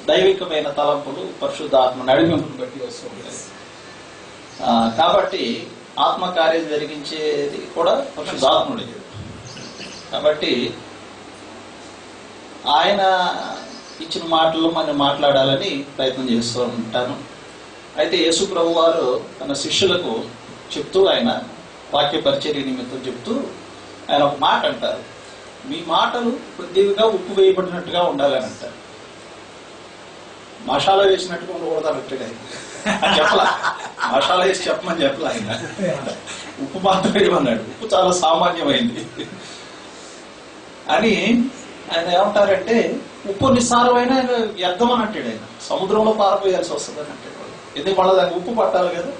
దైవికమైన తలంపులు పరిశుద్ధాత్మ నడిపింపును బట్టి వస్తూ ఉంటాయి. కాబట్టి ఆత్మకార్యం జరిగించేది కూడా పరిశుద్ధాత్ముడే. కాబట్టి ఆయన ఇచ్చిన మాటలు మనం మాట్లాడాలని ప్రయత్నం చేస్తూ ఉంటాను. అయితే యేసు ప్రభు వారు తన శిష్యులకు చెప్తూ, ఆయన వాక్య పరిచర్య నిమిత్తం చెప్తూ ఆయన ఒక మాట అంటారు, మీ మాటలు కొద్దిగా ఉప్పు వేయబడినట్టుగా ఉండాలని అంటారు. మసాలా వేసినట్టుగా ఉండకూడదు అన్నట్టుగా చెప్పలా, మసాలా వేసి చెప్పమని చెప్పలా, ఆయన ఉప్పు మాత్రం వేయమన్నాడు. ఉప్పు చాలా సామాన్యమైంది అని ఆయన ఏమంటారంటే, ఉప్పు నిస్సారమైన వ్యర్థం అని అంటాడు. ఆయన సముద్రంలో పారపోయాల్సి వస్తుందని అంటాడు. ఎందుకు మళ్ళీ దానికి ఉప్పు పట్టాలి కదా.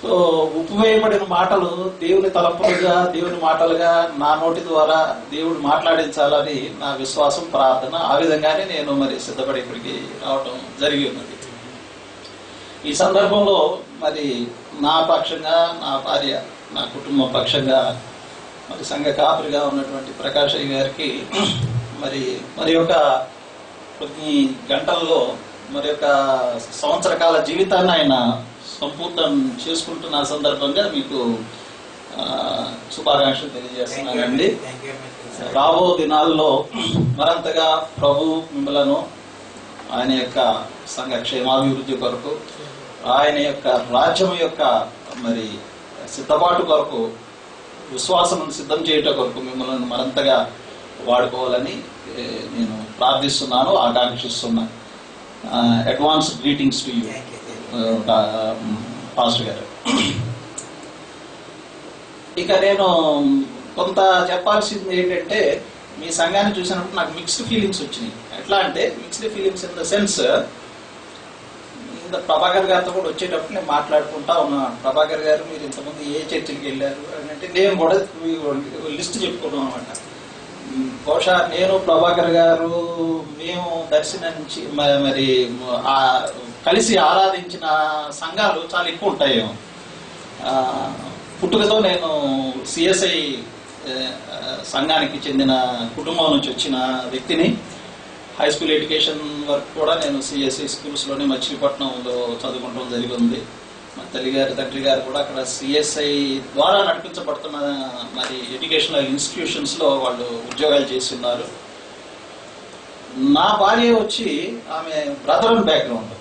సో ఉప్పు వేయబడిన మాటలు దేవుని తలంపులుగా, దేవుని మాటలుగా నా నోటి ద్వారా దేవుడు మాట్లాడించాలని నా విశ్వాసం, ప్రార్థన. ఆ విధంగానే నేను మరి సిద్ధపడి ఇక్కడికి రావటం జరిగి ఉన్నది. ఈ సందర్భంలో మరి నా పక్షంగా, నా భార్య, నా కుటుంబం పక్షంగా మరి సంఘ కాపురిగా ఉన్నటువంటి ప్రకాష్ అయ్య గారికి మరి ఒక కొన్ని గంటల్లో మరి ఒక సంవత్సర కాల జీవితాన్ని ఆయన సంపూర్ణం చేసుకుంటున్న సందర్భంగా మీకు శుభాకాంక్షలు తెలియజేస్తున్నానండి. రాబో దినాల్లో మరంతగా ప్రభు మిమ్మలను ఆయన యొక్క సంఘ క్షేమాభివృద్ధి కొరకు, ఆయన యొక్క రాజ్యం యొక్క మరి సిద్ధపాటు కొరకు, విశ్వాసం సిద్ధం చేయటం కొరకు మిమ్మల్ని మరింతగా వాడుకోవాలని నేను ప్రార్థిస్తున్నాను, ఆకాంక్షిస్తున్నాను. Advance greetings to you pastor గారు. ఇక నేను కొంత చెప్పాల్సింది ఏంటంటే, మీ సంఘాన్ని చూసినప్పుడు నాకు మిక్స్డ్ ఫీలింగ్స్ వచ్చినాయి. ఎట్లా అంటే mixed feelings in the sense, Prabhakar గారితో కూడా వచ్చేటప్పుడు నేను మాట్లాడుకుంటా ఉన్నాను. ప్రభాకర్ గారు మీరు ఇంతకుముందు ఏ చర్చికి వెళ్ళారు అని అంటే నేను కూడా లిస్ట్ చెప్పుకున్నాం అనమాట. బహుశా నేను, ప్రభాకర్ గారు, మేము దర్శించి మరి కలిసి ఆరాధించిన సంఘాలు చాలా ఎక్కువ ఉంటాయేమో. పుట్టుకతో నేను సిఎస్ఐ సంఘానికి చెందిన కుటుంబం నుంచి వచ్చిన వ్యక్తిని. హై స్కూల్ ఎడ్యుకేషన్ వరకు కూడా నేను సిఎస్ఐ స్కూల్స్లోనే మచిలీపట్నంలో చదువుకోవడం జరిగింది. మా తల్లిగారు, తండ్రి గారు కూడా అక్కడ సిఎస్ఐ ద్వారా నడిపించబడుతున్న మరి ఎడ్యుకేషనల్ ఇన్స్టిట్యూషన్స్లో వాళ్ళు ఉద్యోగాలు చేస్తున్నారు. నా భార్య వచ్చి ఆమె బ్రదరన్ బ్యాక్గ్రౌండ్.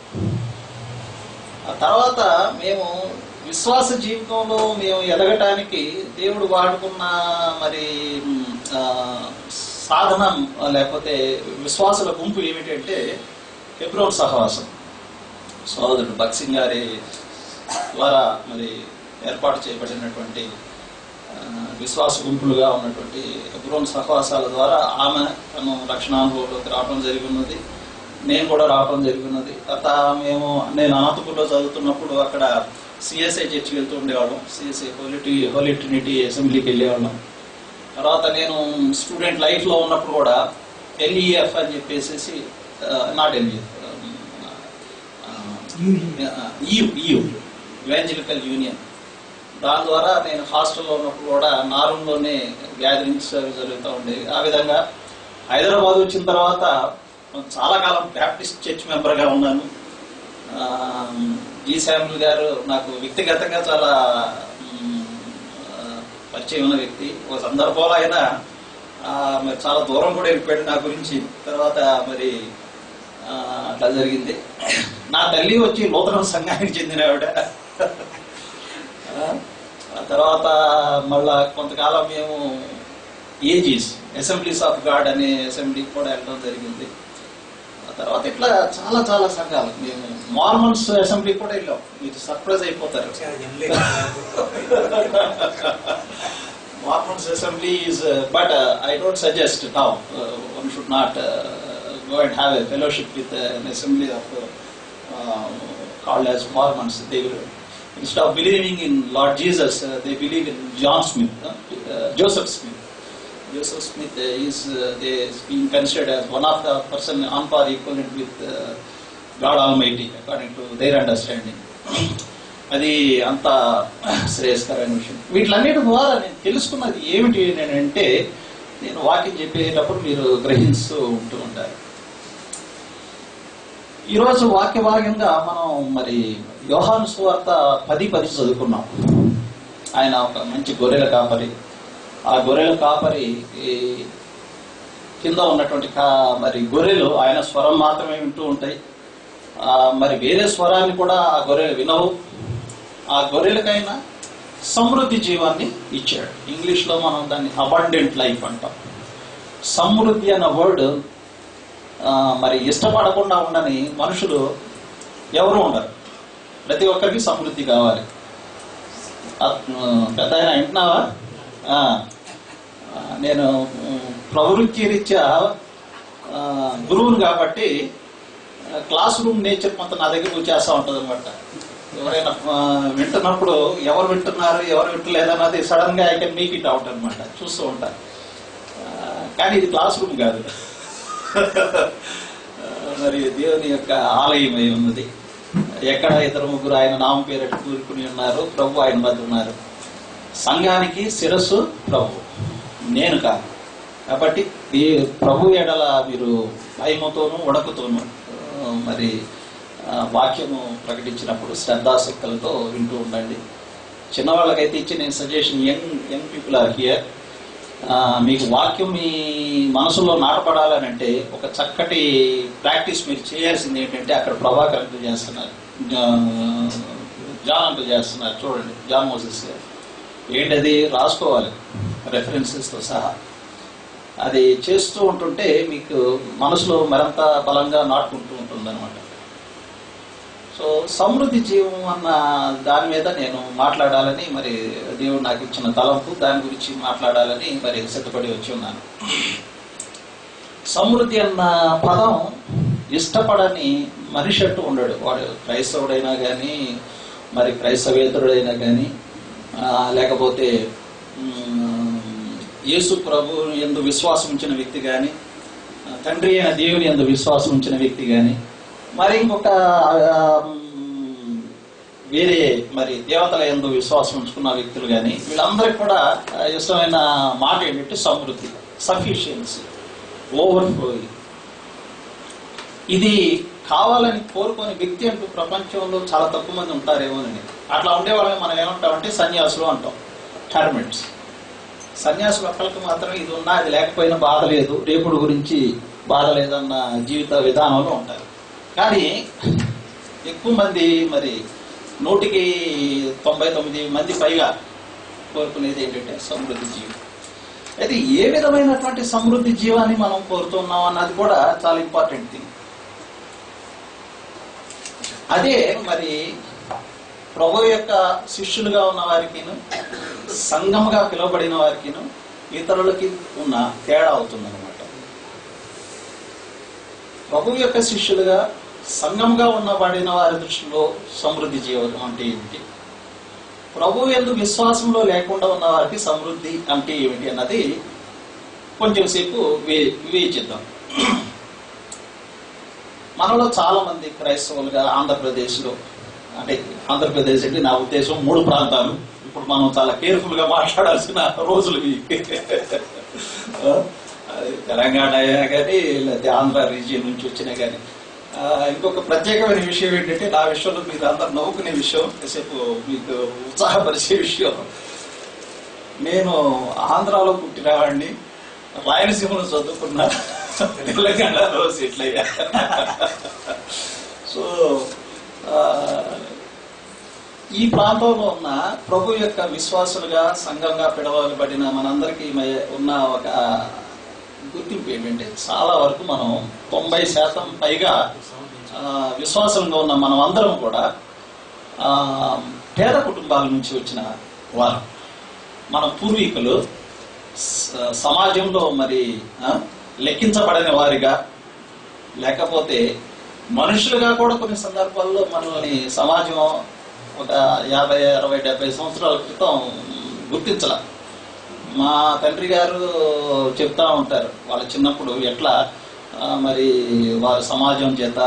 ఆ తర్వాత మేము విశ్వాస జీవితంలో మేము ఎదగటానికి దేవుడు వాడుకున్న మరి సాధనం లేకపోతే విశ్వాసుల గుంపు ఏమిటంటే హెబ్రోన్ సహవాసం. సోదరుడు భక్సింగ్ గారి ద్వారా మరి ఏర్పాటు చేయబడినటువంటి విశ్వాస గుంపులుగా ఉన్నటువంటి హెబ్రోన్ సహవాసాల ద్వారా ఆమె తను రక్షణానుభవంలోకి రావడం జరిగినది. నేను కూడా రావడం జరిగినది. నేను అనంతపూర్లో చదువుతున్నప్పుడు అక్కడ సిఎస్ఐ చర్చికి వెళ్తూ ఉండేవాళ్ళం. సిఎస్ఐ హోలీ ట్రినిటీ అసెంబ్లీకి వెళ్ళేవాళ్ళం. తర్వాత నేను స్టూడెంట్ లైఫ్లో ఉన్నప్పుడు కూడా ఎల్ఈఎఫ్ అని చెప్పేసి, not LEF, EU evangelical union, దాని ద్వారా నేను హాస్టల్లో ఉన్నప్పుడు కూడా నా రూమ్లోనే గ్యాదరింగ్స్ జరుగుతూ ఉండేవి. ఆ విధంగా హైదరాబాద్ వచ్చిన తర్వాత చాలా కాలం బ్యాప్టిస్ట్ చర్చ్ మెంబర్గా ఉన్నాను. జి శామ్యుల్ గారు నాకు వ్యక్తిగతంగా చాలా పరిచయం ఉన్న వ్యక్తి. ఒక సందర్భంలో ఆయన మరి చాలా దూరం కూడా వెళ్ళిపోయాడు నా గురించి. తర్వాత మరి అట్లా జరిగింది. నా తల్లి వచ్చి నూతన సంఘానికి చెందిన ఆవిడ. ఆ తర్వాత మళ్ళా కొంతకాలం మేము ఏజీస్ అసెంబ్లీస్ ఆఫ్ గాడ్ అనే అసెంబ్లీకి కూడా వెళ్ళడం జరిగింది. ఆ తర్వాత ఇట్లా చాలా చాలా సంఘాలు, మేము మార్మన్స్ అసెంబ్లీకి కూడా వెళ్ళాం. మీరు సర్ప్రైజ్ అయిపోతారు. Mormons assembly is, but I don't suggest now. One should not go and have a fellowship with an assembly of called as Mormons. They will, instead of believing in Lord Jesus, they believe in Joseph Smith. Joseph Smith is being considered as one of the person on par equivalent with God Almighty, according to their understanding. అది అంత శ్రేయస్కరమైన విషయం. వీటిలన్నిటి ద్వారా నేను తెలుసుకున్నది ఏమిటి అంటే, నేను వాక్యం చెప్పేటప్పుడు మీరు గ్రహిస్తూ ఉంటూ ఉంటారు. ఈరోజు వాక్య భాగంగా మనం మరి యోహాను సువార్త 10:10 చదువుకున్నాం. ఆయన ఒక మంచి గొర్రెల కాపరి. ఆ గొర్రెల కాపరి కింద ఉన్నటువంటి మరి గొర్రెలు ఆయన స్వరం మాత్రమే వింటూ ఉంటాయి. మరి వేరే స్వరాన్ని కూడా ఆ గొర్రెలు వినవు. ఆ గొర్రెలకైనా సమృద్ధి జీవాన్ని ఇచ్చాడు. ఇంగ్లీష్లో మనం దాన్ని అబండెంట్ లైఫ్ అంటాం. సమృద్ధి అన్న వర్డ్ మరి ఇష్టపడకుండా ఉండని మనుషులు ఎవరు ఉండరు. ప్రతి ఒక్కరికి సమృద్ధి కావాలి. పెద్ద ఆయన వింటున్నావా? నేను ప్రవృత్తి రీత్యా గురువును కాబట్టి క్లాస్ రూమ్ నేచర్ మొత్తం నా దగ్గర వచ్చేస్తూ ఉంటుంది అనమాట. ఎవరైనా వింటున్నప్పుడు ఎవరు వింటున్నారు ఎవరు వింటలేదన్నది సడన్ గా I can make it out అనమాట. చూస్తూ ఉంటాను. కానీ ఇది క్లాస్ రూమ్ కాదు. మరి దేవుని యొక్క ఆలయం అయి ఉన్నది. ఎక్కడ 2-3 ఆయన నామం పేరటి కూరుకుని ఉన్నారు, ప్రభు ఆయన మధ్య ఉన్నారు. సంఘానికి శిరస్సు ప్రభు, నేను కాదు. కాబట్టి ఈ ప్రభు ఎడల మీరు భయముతోనూ వణకుతోనూ మరి వాక్యము ప్రకటించినప్పుడు శ్రద్ధాశక్తులతో వింటూ ఉండండి. చిన్నవాళ్ళకైతే ఇచ్చి నేను suggestion, young people are here. మీకు వాక్యం మీ మనసులో నాటపడాలని అంటే ఒక చక్కటి ప్రాక్టీస్ మీరు చేయాల్సింది ఏంటంటే, అక్కడ ప్రభాకర్ అంటూ చేస్తున్నారు, జాన్ అంటూ చేస్తున్నారు. చూడండి, జాన్ మోసెస్ గారు. ఏంటది రాసుకోవాలి రెఫరెన్సెస్తో సహా. అది చేస్తూ ఉంటుంటే మీకు మనసులో మరింత బలంగా నాటుకుంటూ ఉంటుంది అనమాట. సో సమృద్ధి జీవం అన్న దాని మీద నేను మాట్లాడాలని, మరి దేవుడు నాకు ఇచ్చిన తలంపు, దాని గురించి మాట్లాడాలని మరి సిద్ధపడి వచ్చి ఉన్నాను. సమృద్ధి అన్న పదం ఇష్టపడని మనిషి అంటూ ఉండడు. వాడు క్రైస్తవుడైనా కానీ, మరి క్రైస్తవేతరుడైనా కానీ, లేకపోతే యేసు ప్రభు యందు విశ్వాసం ఉంచిన వ్యక్తి కానీ, తండ్రి అయిన దేవుని యందు విశ్వాసం ఉంచిన వ్యక్తి కానీ, మరి ఇంకొక వేరే మరి దేవతల యందు విశ్వాసం ఉంచుకున్న వ్యక్తులు కానీ, వీళ్ళందరికీ కూడా ఇష్టమైన మాట ఏంటంటే సమృద్ధి, సఫిషియన్సీ, ఓవర్ఫ్లోయింగ్. ఇది కావాలని కోరుకునే వ్యక్తి అంటూ ప్రపంచంలో చాలా తక్కువ మంది ఉంటారేమోనని. అట్లా ఉండే వాళ్ళని మనం ఏమంటామంటే సన్యాసులు అంటాం, టర్మెంట్స్. సన్యాసులు ఒక్కరికి మాత్రం ఇది ఉన్నా అది లేకపోయినా బాధ లేదు, రేపుడు గురించి బాధ లేదన్న జీవిత విధానంలో ఉంటారు. కానీ ఎక్కువ మంది మరి 199 మంది పైగా కోరుకునేది ఏంటంటే సమృద్ధి జీవం. అయితే ఏ విధమైనటువంటి సమృద్ధి జీవాన్ని మనం కోరుతున్నాం అన్నది కూడా చాలా ఇంపార్టెంట్ థింగ్. అదే మరి ప్రభు యొక్క శిష్యులుగా ఉన్న వారికిను, సంఘముగా పిలువబడిన వారికిను, ఇతరులకి ఉన్న తేడా అవుతుందన్నమాట. ప్రభు యొక్క శిష్యులుగా, సంఘంగా ఉన్నబడిన వారి దృష్టిలో సమృద్ధి జీవం అంటే ఏమిటి, ప్రభు యందు విశ్వాసంలో లేకుండా ఉన్న వారికి సమృద్ధి అంటే ఏమిటి అన్నది కొంచెం సేపు వివేచిద్దాం. మనలో చాలా మంది క్రైస్తవులుగా ఆంధ్రప్రదేశ్లో, అంటే ఆంధ్రప్రదేశ్ అంటే నా ఉద్దేశం 3 ప్రాంతాలు. ఇప్పుడు మనం చాలా కేర్ఫుల్ గా మాట్లాడాల్సిన రోజులు తెలంగాణ అయినా కానీ, లేకపోతే ఆంధ్ర రీజియన్ నుంచి వచ్చినా కానీ. ఇంకొక ప్రత్యేకమైన విషయం ఏంటంటే, నా విషయంలో మీరు అందరు నవ్వుకునే విషయం, కాసేపు మీకు ఉత్సాహపరిచే విషయం. నేను ఆంధ్రాలో పుట్టినవాడిని, రాయలసీమలో చదువుకున్నా, తెలంగాణలో సెటిల్ అయ్యా. సో ఈ ప్రాంతంలో ఉన్న ప్రభు యొక్క విశ్వాసులుగా, సంఘంగా పిలవబడిన మనందరికీ ఉన్న ఒక గుర్తింపు ఏంటంటే, చాలా వరకు మనం 90% పైగా విశ్వాసంగా ఉన్న మనం అందరం కూడా పేద కుటుంబాల నుంచి వచ్చిన వారు. మన పూర్వీకులు సమాజంలో మరి లెక్కించబడని వారిగా, లేకపోతే మనుషులుగా కూడా కొన్ని సందర్భాల్లో మనల్ని సమాజం ఒక 50, 60, 70 సంవత్సరాల క్రితం గుర్తించాల. మా తండ్రి గారు చెప్తా ఉంటారు, వాళ్ళ చిన్నప్పుడు ఎట్లా మరి వారు సమాజం చేత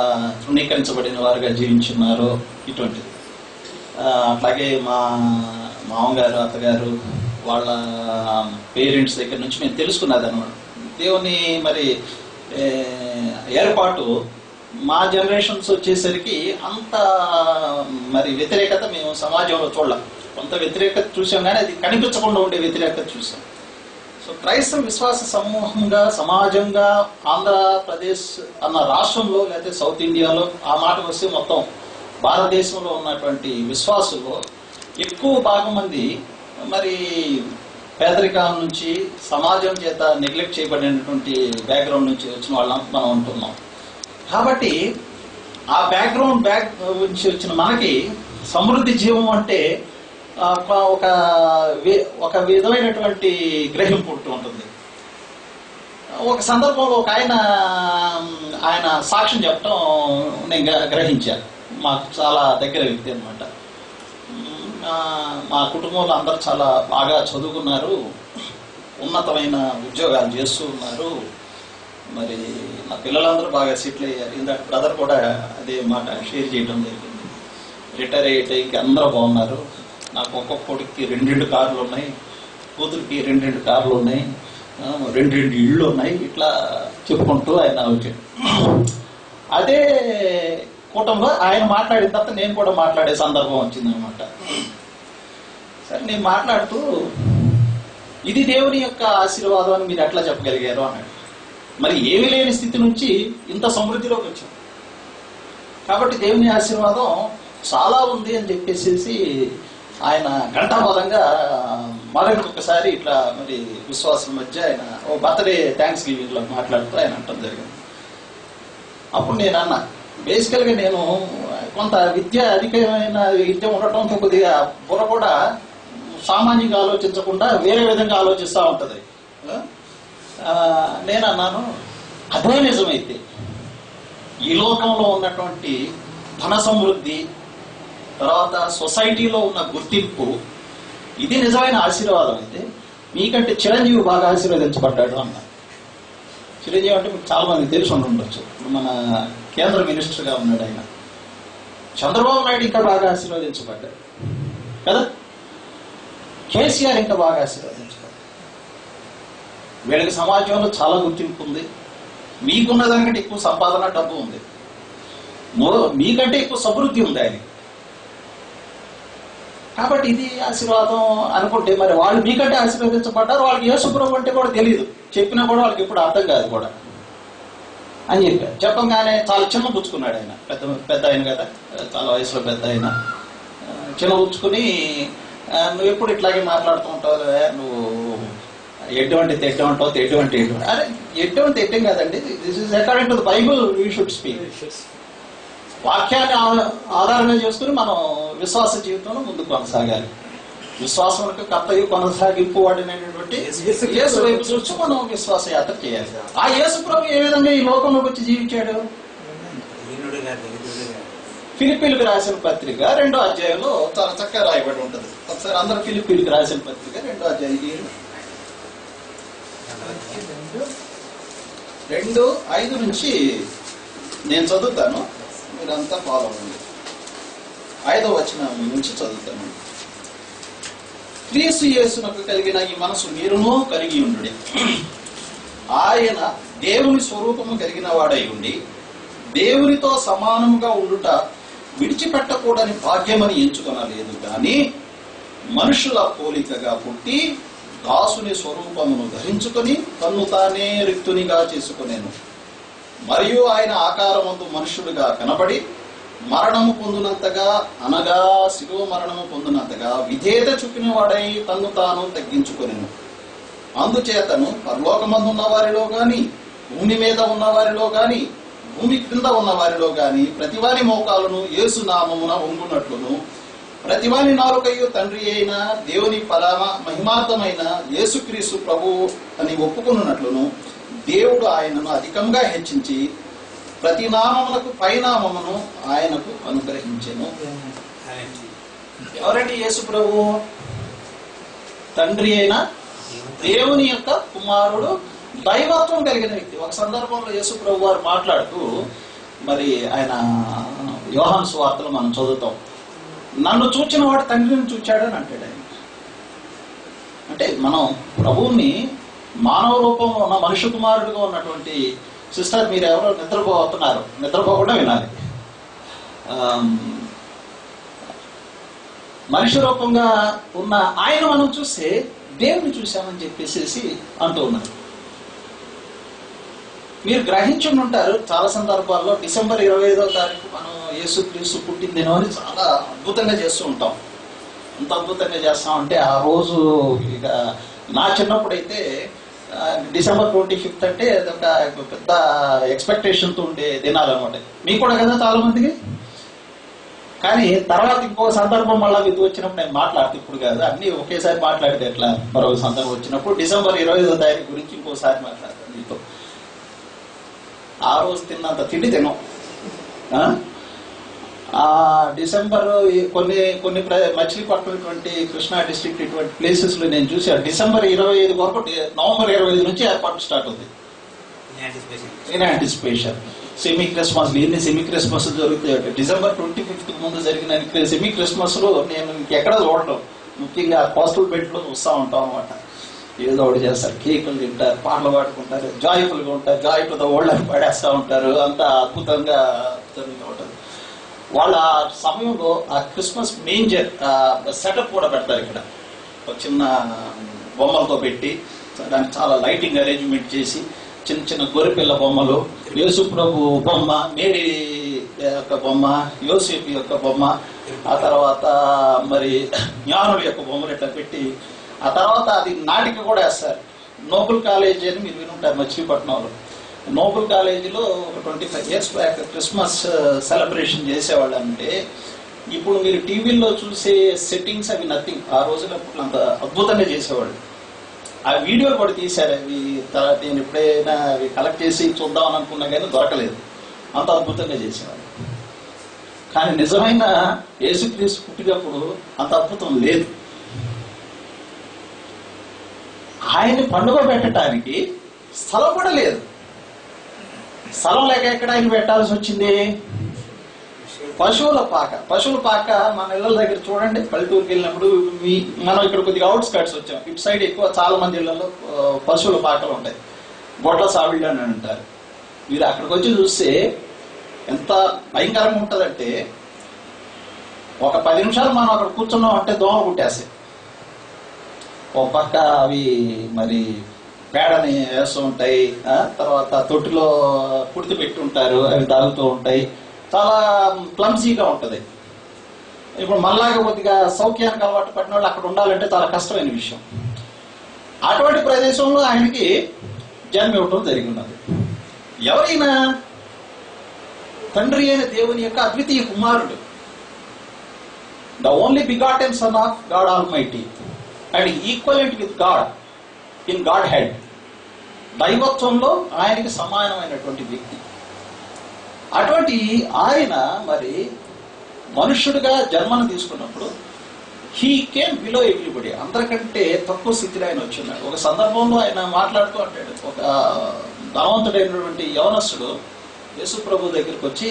తృణీకరించబడిన వారుగా జీవించున్నారో ఇటువంటిది. అట్లాగే మా మామగారు, అత్తగారు, వాళ్ళ పేరెంట్స్ దగ్గర నుంచి మేము తెలుసుకున్నది అనమాట. దేవుని మరి ఏర్పాటు మా జనరేషన్స్ వచ్చేసరికి అంత మరి వ్యతిరేకత మేము సమాజంలో చూడలేం. కొంత వ్యతిరేకత చూసాం, కానీ అది కనిపించకుండా ఉండే వ్యతిరేకత చూసాం. సో క్రైస్తవ విశ్వాస సమూహంగా, సమాజంగా ఆంధ్రప్రదేశ్ అన్న రాష్ట్రంలో, లేకపోతే సౌత్ ఇండియాలో, ఆ మాట వస్తే మొత్తం భారతదేశంలో ఉన్నటువంటి విశ్వాసుల్లో ఎక్కువ భాగం మంది మరి పేదరికాల నుంచి, సమాజం చేత నెగ్లెక్ట్ చేయబడినటువంటి బ్యాక్గ్రౌండ్ నుంచి వచ్చిన వాళ్ళం మనం ఉంటున్నాం. కాబట్టి ఆ బ్యాక్గ్రౌండ్ నుంచి వచ్చిన మనకి సమృద్ధి జీవం అంటే ఒక విధమైనటువంటి గ్రహింపు ఉంటూ ఉంటుంది. ఒక సందర్భంలో ఒక ఆయన సాక్ష్యం చెప్పడం నేను గ్రహించాను. మాకు చాలా దగ్గర వ్యక్తి అనమాట. మా కుటుంబంలో అందరూ చాలా బాగా చదువుకున్నారు, ఉన్నతమైన ఉద్యోగాలు చేస్తూ ఉన్నారు. మరి నా పిల్లలందరూ బాగా సెటిల్ అయ్యారు. ఇందాక బ్రదర్ కూడా అదే మాట షేర్ చేయడం జరిగింది. రిటైర్ అయ్యే ఇంక అందరూ బాగున్నారు. నాకు ఒక్కొక్క కొడుక్కి 2 కార్లు ఉన్నాయి, కూతురికి 2 కార్లు ఉన్నాయి, 2 ఇళ్ళు ఉన్నాయి. ఇట్లా చెప్పుకుంటూ ఆయన వచ్చాడు. అదే కూటంలో ఆయన మాట్లాడిన తర్వాత నేను కూడా మాట్లాడే సందర్భం వచ్చిందనమాట. సరే, నేను మాట్లాడుతూ ఇది దేవుని యొక్క ఆశీర్వాదం అని మీరు ఎట్లా చెప్పగలిగారు అన్నాడు. మరి ఏమీ లేని స్థితి నుంచి ఇంత సమృద్ధిలోకి వచ్చాం కాబట్టి దేవుని ఆశీర్వాదం చాలా ఉంది అని చెప్పేసి ఆయన ఘంటాపదంగా మరొకసారి ఇట్లా మరి విశ్వాసం మధ్య ఆయన ఓ బర్త్డే థ్యాంక్స్ గివింగ్ లో మాట్లాడుతూ ఆయన అంటం జరిగింది. అప్పుడు నేను అన్నా, బేసికల్ గా నేను కొంత అధికమైన విద్య ఉండటంతో కొద్దిగా బుర్ర కూడా సామాన్యంగా ఆలోచించకుండా వేరే విధంగా ఆలోచిస్తూ ఉంటది. నేను అన్నాను, అదే నిజమైతే ఈ లోకంలో ఉన్నటువంటి ధన సమృద్ధి, తర్వాత సొసైటీలో ఉన్న గుర్తింపు, ఇది నిజమైన ఆశీర్వాదం అయితే మీకంటే చిరంజీవి బాగా ఆశీర్వదించబడ్డాడు అన్న. చిరంజీవి అంటే మీకు చాలా మంది తెలిసి ఉండొచ్చు, మన కేంద్ర మినిస్టర్గా ఉన్నాడు ఆయన. చంద్రబాబు నాయుడు ఇంకా బాగా ఆశీర్వదించబడ్డాడు కదా, కేసీఆర్ ఇంకా బాగా ఆశీర్వదించబడ్డాడు. వీళ్ళకి సమాజంలో చాలా గుర్తింపు ఉంది, మీకున్న దానికంటే ఎక్కువ సంపాదన, డబ్బు ఉంది, మీకంటే ఎక్కువ సమృద్ధి ఉంది ఆయన. కాబట్టి ఇది ఆశీర్వాదం అనుకుంటే మరి వాళ్ళు మీకంటే ఆశీర్వదించబడ్డారు, వాళ్ళకి యేసుప్రభు అంటే కూడా తెలియదు, చెప్పినా కూడా వాళ్ళకి ఎప్పుడు అర్థం కాదు కూడా అని చెప్పారు. చెప్పంగానే చాలా చిన్న పుచ్చుకున్నాడు ఆయన, పెద్ద ఆయన కదా, చాలా వయసులో పెద్ద ఆయన. చిన్న పుచ్చుకుని నువ్వు ఎప్పుడు ఇట్లాగే మాట్లాడుతూ ఉంటావు, నువ్వు ఎటువంటి తెట్టమంటావు, తెటువంటి అరే ఎటువంటి తెట్టం కాదండి, this is according to the Bible we should speak. వాక్యాన్ని ఆధారంగా చేసుకుని మనం విశ్వాస జీవితంలో ముందుకు కొనసాగాలి. విశ్వాసంకు కర్తయ్య కొనసాగింపు వాడినటువంటి యేసు వైపు చూస్తూ మనం విశ్వాస యాత్ర చేయాలి. ఆ యేసు ప్రభు ఏ విధంగా ఈ లోకంలోకి వచ్చి జీవించాడు? ఫిలిప్పీలకు రాసిన పత్రిక 2వ అధ్యాయంలో చాలా చక్కగా రాయబడి ఉంటుంది. ఒకసారి అందరూ ఫిలిప్పీలకు రాసిన పత్రిక 2వ అధ్యాయం 2:5 నుంచి నేను చదువుతాను, మీరంతా ఫాలో అవ్వండి. 5వ వచనం నుంచి చదువుతాను. క్రీస్తు యేసునకు కలిగిన ఈ మనసు మీరును కలిగి ఉండుడి. ఆయన దేవుని స్వరూపము కలిగిన వాడై ఉండి దేవునితో సమానముగా ఉండుట విడిచిపెట్టకూడని భాగ్యమని ఎంచుకొనలేదు గాని మనుషుల పోలికగా పుట్టి దాసుని స్వరూపమును ధరించుకొని తన్ను తానే రిక్తునిగా చేసుకొనేను. మరియు ఆయన ఆకారమందు మనుషుడిగా కనబడి మరణము పొందినంతగా, అనగా శిలువ మరణము పొందినంతగా విధేయత చూపిన వాడై తన్ను తాను తగ్గించుకొనెను. అందుచేతను పరలోకమందు ఉన్న వారిలో గాని, భూమి మీద ఉన్న వారిలో గాని, భూమి క్రింద ఉన్న వారిలో గాని ప్రతివాని మోకాలను యేసు నామమున వంగునట్లును, ప్రతివాని నాలుకయు తండ్రి అయిన దేవుని మహిమార్థమైన యేసుక్రీస్తు ప్రభువు అని ఒప్పుకున్నట్లును దేవుడు ఆయనను అధికంగా హెచ్చించి ప్రతి నామమునకు పైనామమును ఆయనకు అనుగ్రహించెను. ఎవరండి యేసు ప్రభువు? తండ్రి అయిన దేవుని యొక్క కుమారుడు, దైవత్వం కలిగిన వ్యక్తి. ఒక సందర్భంలో యేసు ప్రభు వారు మాట్లాడుతూ మరి ఆయన యోహాను సువార్తలు మనం చదువుతాం, నన్ను చూచిన వాడు తండ్రిని చూచాడని అంటాడు ఆయన. అంటే మనం ప్రభువుని మానవ రూపంలో ఉన్న మనుష్య కుమారుడుగా ఉన్నటువంటి సిస్టర్ మీరు ఎవరో నిద్రపోతున్నారు, నిద్రపోకుండా వినాలి. మనిషి రూపంగా ఉన్న ఆయన మనం చూస్తే దేవుని చూసామని చెప్పేసి అంటూ ఉన్నారు. మీరు గ్రహించి ఉంటారు చాలా సందర్భాల్లో డిసెంబర్ 25వ తారీఖు మనం యేసుక్రీస్తు పుట్టినదినో అని చాలా అద్భుతంగా చేస్తూ ఉంటాం. ఎంత అద్భుతంగా చేస్తామంటే ఆ రోజు ఇక నా చిన్నప్పుడైతే డిసెంబర్ 25th అంటే అదొక పెద్ద ఎక్స్పెక్టేషన్తో ఉండే దినాలన్నమాట. మీకు కూడా కదా చాలా మందికి. కానీ తర్వాత ఇంకో సందర్భం మళ్ళీ ఇది వచ్చినప్పుడు నేను మాట్లాడితే, ఇప్పుడు కాదు అన్ని ఒకేసారి మాట్లాడితే ఎట్లా, మరొక సందర్భం వచ్చినప్పుడు డిసెంబర్ 25వ తారీఖు గురించి ఇంకోసారి మాట్లాడతాను మీతో. ఆ రోజు తిన్నంత తిండి తినం. డిసెంబర్ కొన్ని మచిలీపట్నం కృష్ణా డిస్ట్రిక్ట్ ఇటువంటి ప్లేసెస్ లో నేను చూసాను. డిసెంబర్ 25 వరకు నవంబర్ 25 నుంచి ఏర్పాటు స్టార్ట్ అవుతుంది. ఇన్ యాంటిసిపేషన్ సెమీ క్రిస్మస్, ఎన్ని సెమీ క్రిస్మస్ జరుగుతాయి. డిసెంబర్ 25th ముందు జరిగిన సెమీ క్రిస్మస్ లో నేను ఇంకెక్కడ చూడటం, ముఖ్యంగా కోస్టల్ బెల్ట్ లో చూస్తూ ఉంటాం అనమాట. ఏదో ఒకటి చేస్తారు, కేకులు తింటారు, పాటలు పాడుకుంటారు, జాయ్ఫుల్ గా ఉంటారు, జాయ్ టు ద వరల్డ్ అని పాడేస్తూ ఉంటారు. అంతా అద్భుతంగా జరుగుతూ ఉంటుంది. వాళ్ళ సమయంలో ఆ క్రిస్మస్ మేంజర్ సెటప్ కూడా పెడతారు. ఇక్కడ ఒక చిన్న బొమ్మలతో పెట్టి దానికి చాలా లైటింగ్ అరేంజ్మెంట్ చేసి చిన్న చిన్న గొర్రెపిల్ల బొమ్మలు, యేసు ప్రభు బొమ్మ, మేరీ యొక్క బొమ్మ, యోసేపు యొక్క బొమ్మ, ఆ తర్వాత మరి జ్ఞానుల యొక్క బొమ్మలు ఇట్లా పెట్టి, ఆ తర్వాత అది నాటిక కూడా వేస్తారు. నోబుల్ కాలేజ్ అని మీరు వినుంటారు మచిలీపట్నంలో. నోబుల్ కాలేజీలో 25 years బ్యాక్ క్రిస్మస్ సెలబ్రేషన్ చేసేవాళ్ళు. అంటే ఇప్పుడు మీరు టీవీల్లో చూసే సెట్టింగ్స్ అవి నథింగ్. ఆ రోజుల్లో అంత అద్భుతంగా చేసేవాళ్ళు. ఆ వీడియోలు కూడా తీశారు. అవి నేను ఎప్పుడైనా అవి కలెక్ట్ చేసి చూద్దామని అనుకున్నా కానీ దొరకలేదు. అంత అద్భుతంగా చేసేవాళ్ళు. కానీ నిజమైన యేసుక్రీస్తు పుట్టినప్పుడు అంత అద్భుతం లేదు. ఆయన్ని పండుగ పెట్టడానికి స్థలం కూడా లేదు. స్థలం లేక ఎక్కడ ఆయన పెట్టాల్సి వచ్చింది? పశువుల పాక మన ఇళ్ళ దగ్గర చూడండి. పల్లెటూరుకి వెళ్ళినప్పుడు మనం ఇక్కడ కొద్దిగా అవుట్స్కట్స్ వచ్చాం. ఇటు సైడ్ ఎక్కువ చాలా మంది ఇళ్లలో పశువుల పాకలు ఉంటాయి. గొడ్ల సావిళ్ళు అని అంటారు. మీరు అక్కడికి వచ్చి చూస్తే ఎంత భయంకరంగా ఉంటుందంటే, ఒక 10 నిమిషాలు మనం అక్కడ కూర్చున్నాం అంటే దోమ కుట్టేస్తాయి. ఒక పక్క అవి మరి పేడని వేస్తూ ఉంటాయి, తర్వాత తొట్టిలో పుడితి పెట్టి ఉంటారు, అవి తాగుతూ ఉంటాయి. చాలా క్లమ్సీగా ఉంటుంది. ఇప్పుడు మళ్ళాగా కొద్దిగా సౌఖ్యానికి అలవాటు పడిన వాళ్ళు అక్కడ ఉండాలంటే చాలా కష్టమైన విషయం. అటువంటి ప్రదేశంలో ఆయనకి జన్మ ఇవ్వటం జరిగినది. ఎవరైనా తండ్రి అయిన దేవుని యొక్క అద్వితీయ కుమారుడు, the only begotten son of God almighty and equivalent with God in Godhead. దైవత్వంలో ఆయనకి సమానమైనటువంటి వ్యక్తి. అటువంటి ఆయన మరి మనుష్యుడిగా జన్మను తీసుకున్నప్పుడు హీ కేమ్ బిలో ఎవ్రీబడి, అందరికంటే తక్కువ స్థితిలో ఆయన వచ్చిన్నాడు. ఒక సందర్భంలో ఆయన మాట్లాడుతూ అంటాడు, ఒక ధనవంతుడైనటువంటి యవనస్తుడు యేసు ప్రభు దగ్గరికి వచ్చి,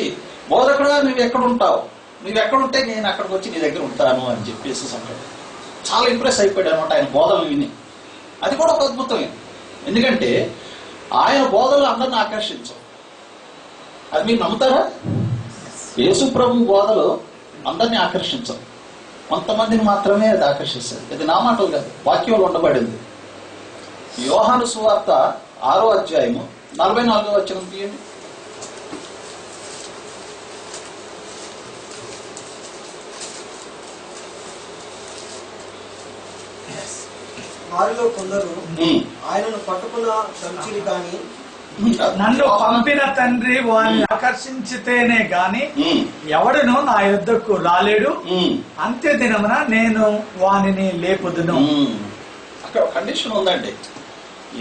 బోధకుడా నువ్వు ఎక్కడుంటావు, నువ్వు ఎక్కడుంటే నేను అక్కడికి వచ్చి నీ దగ్గర ఉంటాను అని చెప్పేసి అంటాడు. చాలా ఇంప్రెస్ అయిపోయాడు అనమాట ఆయన బోధనలు విని. అది కూడా ఒక అద్భుతమే. ఎందుకంటే ఆయన బోధనలు అందరిని ఆకర్షించవు. అది మీరు నమ్ముతారా? యేసు ప్రభు బోధలు అందరినీ ఆకర్షించవు, కొంతమందిని మాత్రమే అది ఆకర్షిస్తుంది. ఇది నా మాటలు కాదు, వాక్యంలో ఉండబడింది. యోహాను సువార్త 6వ అధ్యాయము 44వ వచనం తీయండి. వారిలో కొందరు ఆయనను పట్టుకున్న సంచిని కాని, నన్ను పంపిన తండ్రి వారిని ఆకర్షించితేనే గాని ఎవడును నా యొద్దకు రాలేడు, అంత్య దినమున నేను వానిని లేపుదును. అక్కడ కండిషన్ ఉందండి.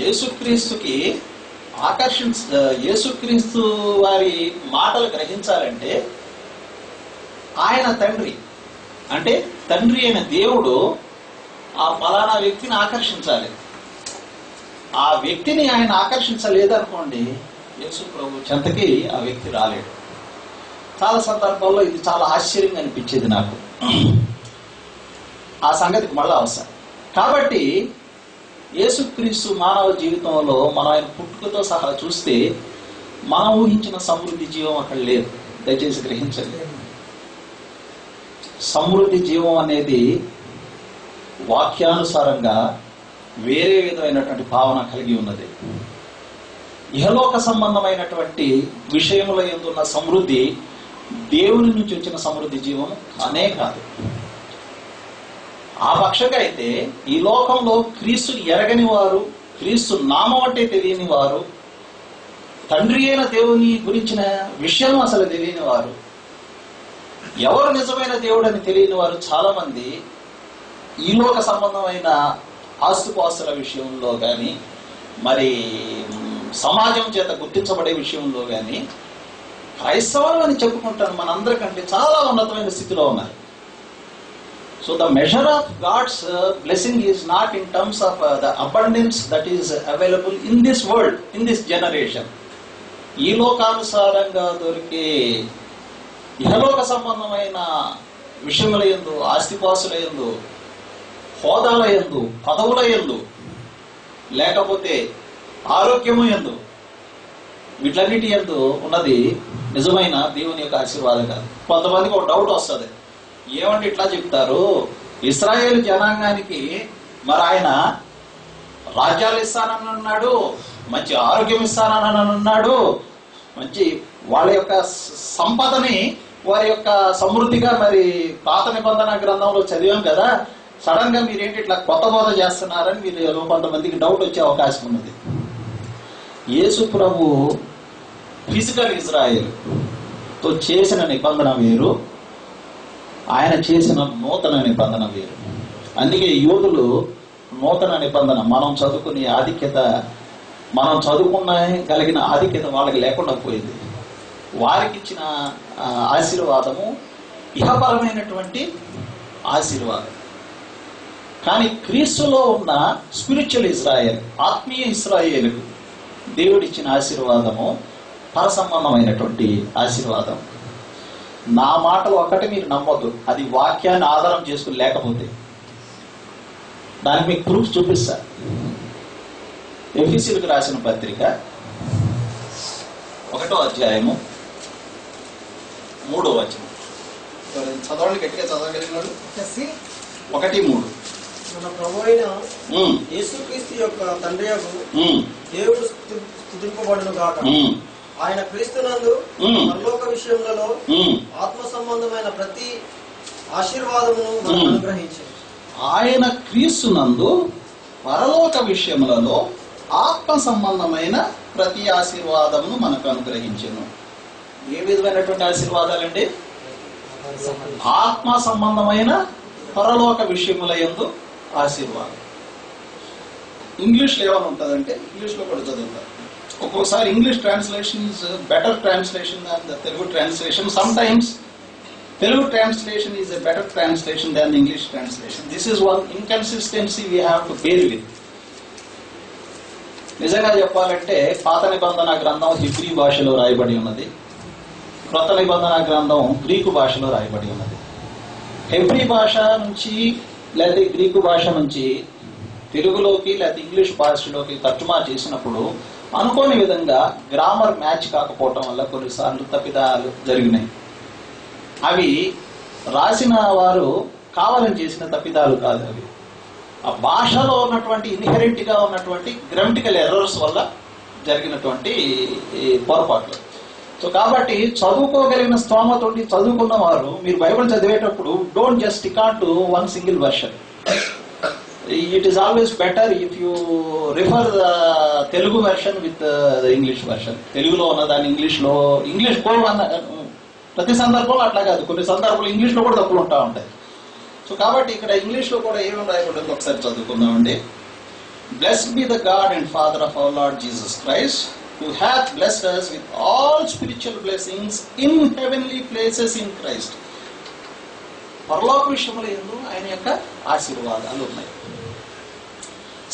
యేసుక్రీస్తుకి యేసుక్రీస్తు వారి మాటలు గ్రహించాలంటే ఆయన తండ్రి, అంటే తండ్రి అయిన దేవుడు ఆ ఫలానా వ్యక్తిని ఆకర్షించాలి. ఆ వ్యక్తిని ఆయన ఆకర్షించలేదనుకోండి, యేసు ప్రభు చెంతకి ఆ వ్యక్తి రాలేడు. చాలా సందర్భాల్లో ఇది చాలా ఆశ్చర్యంగా అనిపించేది నాకు. ఆ సంగతికి మళ్ళా అవసరం. కాబట్టి యేసుక్రీస్తు మానవ జీవితంలో మనం ఆయన పుట్టుకతో సహా చూస్తే మనం ఊహించిన సమృద్ధి జీవం అక్కడ లేదు. దయచేసి గ్రహించండి. సమృద్ధి జీవం అనేది వాక్యానుసారంగా వేరే విధమైనటువంటి భావన కలిగి ఉన్నది. ఇహలోక సంబంధమైనటువంటి విషయంలో ఎందున్న సమృద్ధి దేవుని నుంచి వచ్చిన సమృద్ధి జీవం అనే కాదు. ఆ పక్షంగా అయితే ఈ లోకంలో క్రీస్తుని ఎరగని వారు, క్రీస్తు నామం అంటే తెలియని వారు, తండ్రి అయిన దేవుని గురించిన విషయం అసలు తెలియని వారు, ఎవరు నిజమైన దేవుడు అని తెలియని వారు చాలా మంది ఈ లోక సంబంధమైన ఆస్తుపాస్తుల విషయంలో కానీ, మరి సమాజం చేత గుర్తించబడే విషయంలో కానీ క్రైస్తవం అని చెప్పుకుంటాను మనందరికంటే చాలా ఉన్నతమైన స్థితిలో ఉన్నారు. So the measure of God's blessing is not in terms of the abundance that is available in this world, in this generation. ఈ లోకానుసారంగా దొరికే ఇహలోక సంబంధమైన విషయముల యందు, ఆస్తిపాసుల యందు, హోదాల యందు, పదవుల యందు, లేకపోతే ఆరోగ్యము యందు, వీటన్నిటి యందు ఉన్నది నిజమైన దేవుని యొక్క ఆశీర్వాదం కాదు. కొంతమందికి ఒక డౌట్ వస్తుంది, ఏమంటే ఇట్లా చెప్తారు, ఇశ్రాయేలు జనాంగానికి మరి ఆయన రాజ్యాలు ఇస్తానని అన్నాడు, మంచి ఆరోగ్యం ఇస్తానని అన్నాడు, మంచి వాళ్ళ యొక్క సంపదని వారి యొక్క సమృద్ధిగా మరి పాత నిబంధన గ్రంథంలో చదివాం కదా, సడన్ గా మీరేంటి ఇట్లా కొత్త బోధ చేస్తున్నారని మీరు కొంతమందికి డౌట్ వచ్చే అవకాశం ఉన్నది. యేసు ప్రభు ఫిజికల్ ఇజ్రాయేలుతో చేసిన నిబంధన వేరు, ఆయన చేసిన నూతన నిబంధన వేరు. అందుకే యోధులు నూతన నిబంధన మనం చదువుకునే ఆధిక్యత, మనం చదువుకునగలిగిన ఆధిక్యత వాళ్ళకి లేకుండా పోయింది. వారికి ఇచ్చిన ఆశీర్వాదము ఇహపరమైనటువంటి ఆశీర్వాదం. కానీ క్రీస్తులో ఉన్న స్పిరిచువల్ ఇజ్రాయేల్, ఆత్మీయ ఇజ్రాయేలుకు దేవుడిచ్చిన ఆశీర్వాదము పరసంబంధమైనటువంటి ఆశీర్వాదం. నా మాటలు ఒక్కటి మీరు నమ్మొద్దు, అది వాక్యాన్ని ఆధారం చేసుకుని లేకపోతే. దానికి మీకు ప్రూఫ్ చూపిస్తా. ఎఫెసీయులకు రాసిన పత్రిక 1వ అధ్యాయము 3వ వచనం. చదవండి, గట్టిగా చదవగలిగినాడు. 1:3. మన ప్రభు అయిన యేసుక్రీస్తు యొక్క తండ్రి దేవుడు స్తుతింపబడును గాక. ఆయన క్రీస్తునందు పరలోక విషయములలో ఆత్మ సంబంధమైన ప్రతి ఆశీర్వాదమును మనకు అనుగ్రహించాడు. ఆయన క్రీస్తునందు పరలోక విషయములలో ఆత్మ సంబంధమైన ప్రతి ఆశీర్వాదమును మనకు అనుగ్రహించెను. ఏ విధమైనటువంటి ఆశీర్వాదాలండి? ఆత్మ సంబంధమైన పరలోక విషయముల యందు ఆశీర్వాదం. ఇంగ్లీష్లో ఏమైనా ఉంటుందంటే ఇంగ్లీష్లో కూడా చదువుతారు. ఒక్కోసారి English translation is better translation than the Telugu translation. Some times Telugu translation is a better translation than the English translation. This is one inconsistency we have to bear with. నిజంగా చెప్పాలంటే పాత నిబంధన గ్రంథం హిబ్రీ భాషలో రాయబడి ఉన్నది, క్రొత్త నిబంధన గ్రంథం గ్రీకు భాషలో రాయబడి ఉన్నది. హెబ్రీ భాష నుంచి లేదా గ్రీకు భాష నుంచి తెలుగులోకి లేదా ఇంగ్లీష్ భాషలోకి తర్జుమా చేసినప్పుడు అనుకోని విధంగా గ్రామర్ మ్యాచ్ కాకపోవటం వల్ల కొన్నిసార్లు తప్పిదాలు జరిగినాయి. అవి రాసిన వారు కావాలని చేసిన తప్పిదాలు కాదు, అవి ఆ భాషలో ఉన్నటువంటి ఇన్హెరెంట్ గా ఉన్నటువంటి గ్రామటికల్ ఎర్రర్స్ వల్ల జరిగినటువంటి పొరపాట్లు. సో కాబట్టి చదువుకోగలిగిన స్తోమతోటి చదువుకున్న వారు మీరు బైబిల్ చదివేటప్పుడు don't just stick on to one single version. It is always better if you refer the Telugu version with the English version. తెలుగులో ఉన్నదాన్ని ఇంగ్లీష్ ప్రతి సందర్భంలో అట్లా కాదు, కొన్ని సందర్భాలు ఇంగ్లీష్లో కూడా తప్పులు ఉంటా ఉంటాయి. సో కాబట్టి ఇక్కడ ఇంగ్లీష్లో కూడా ఏమేమి రాయబడింది ఒకసారి చదువుకుందామండి. Blessed be the God and Father of our Lord Jesus Christ who hath blessed us with all spiritual blessings in heavenly places in Christ. పరలోక విషయముల యందు ఆయన యొక్క ఆశీర్వాదాలు ఉన్నాయి.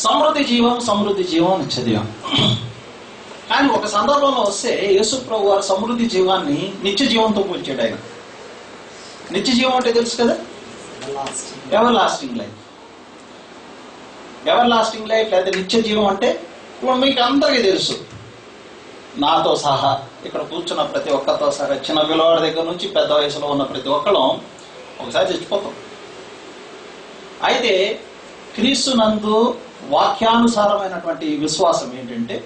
సమృద్ధి జీవం చదివాం. కానీ ఒక సందర్భంలో వస్తే యేసు ప్రభు వారు సమృద్ధి జీవాన్ని నిత్య జీవంతో పోల్చాడు. ఆయన నిత్య జీవం అంటే తెలుసు కదా, ever lasting life. Ever lasting life లేదా నిత్య జీవం అంటే ఇప్పుడు మీకు అందరికీ తెలుసు. నాతో సహా ఇక్కడ కూర్చున్న ప్రతి ఒక్కరితో సహా చిన్న పిల్లవాడి దగ్గర నుంచి పెద్ద వయసులో ఉన్న ప్రతి ఒక్కళ్ళం ఒకసారి చచ్చిపోతాం. అయితే క్రీస్తునందు వాక్యానుసారమైనటువంటి విశ్వాసం ఏంటంటే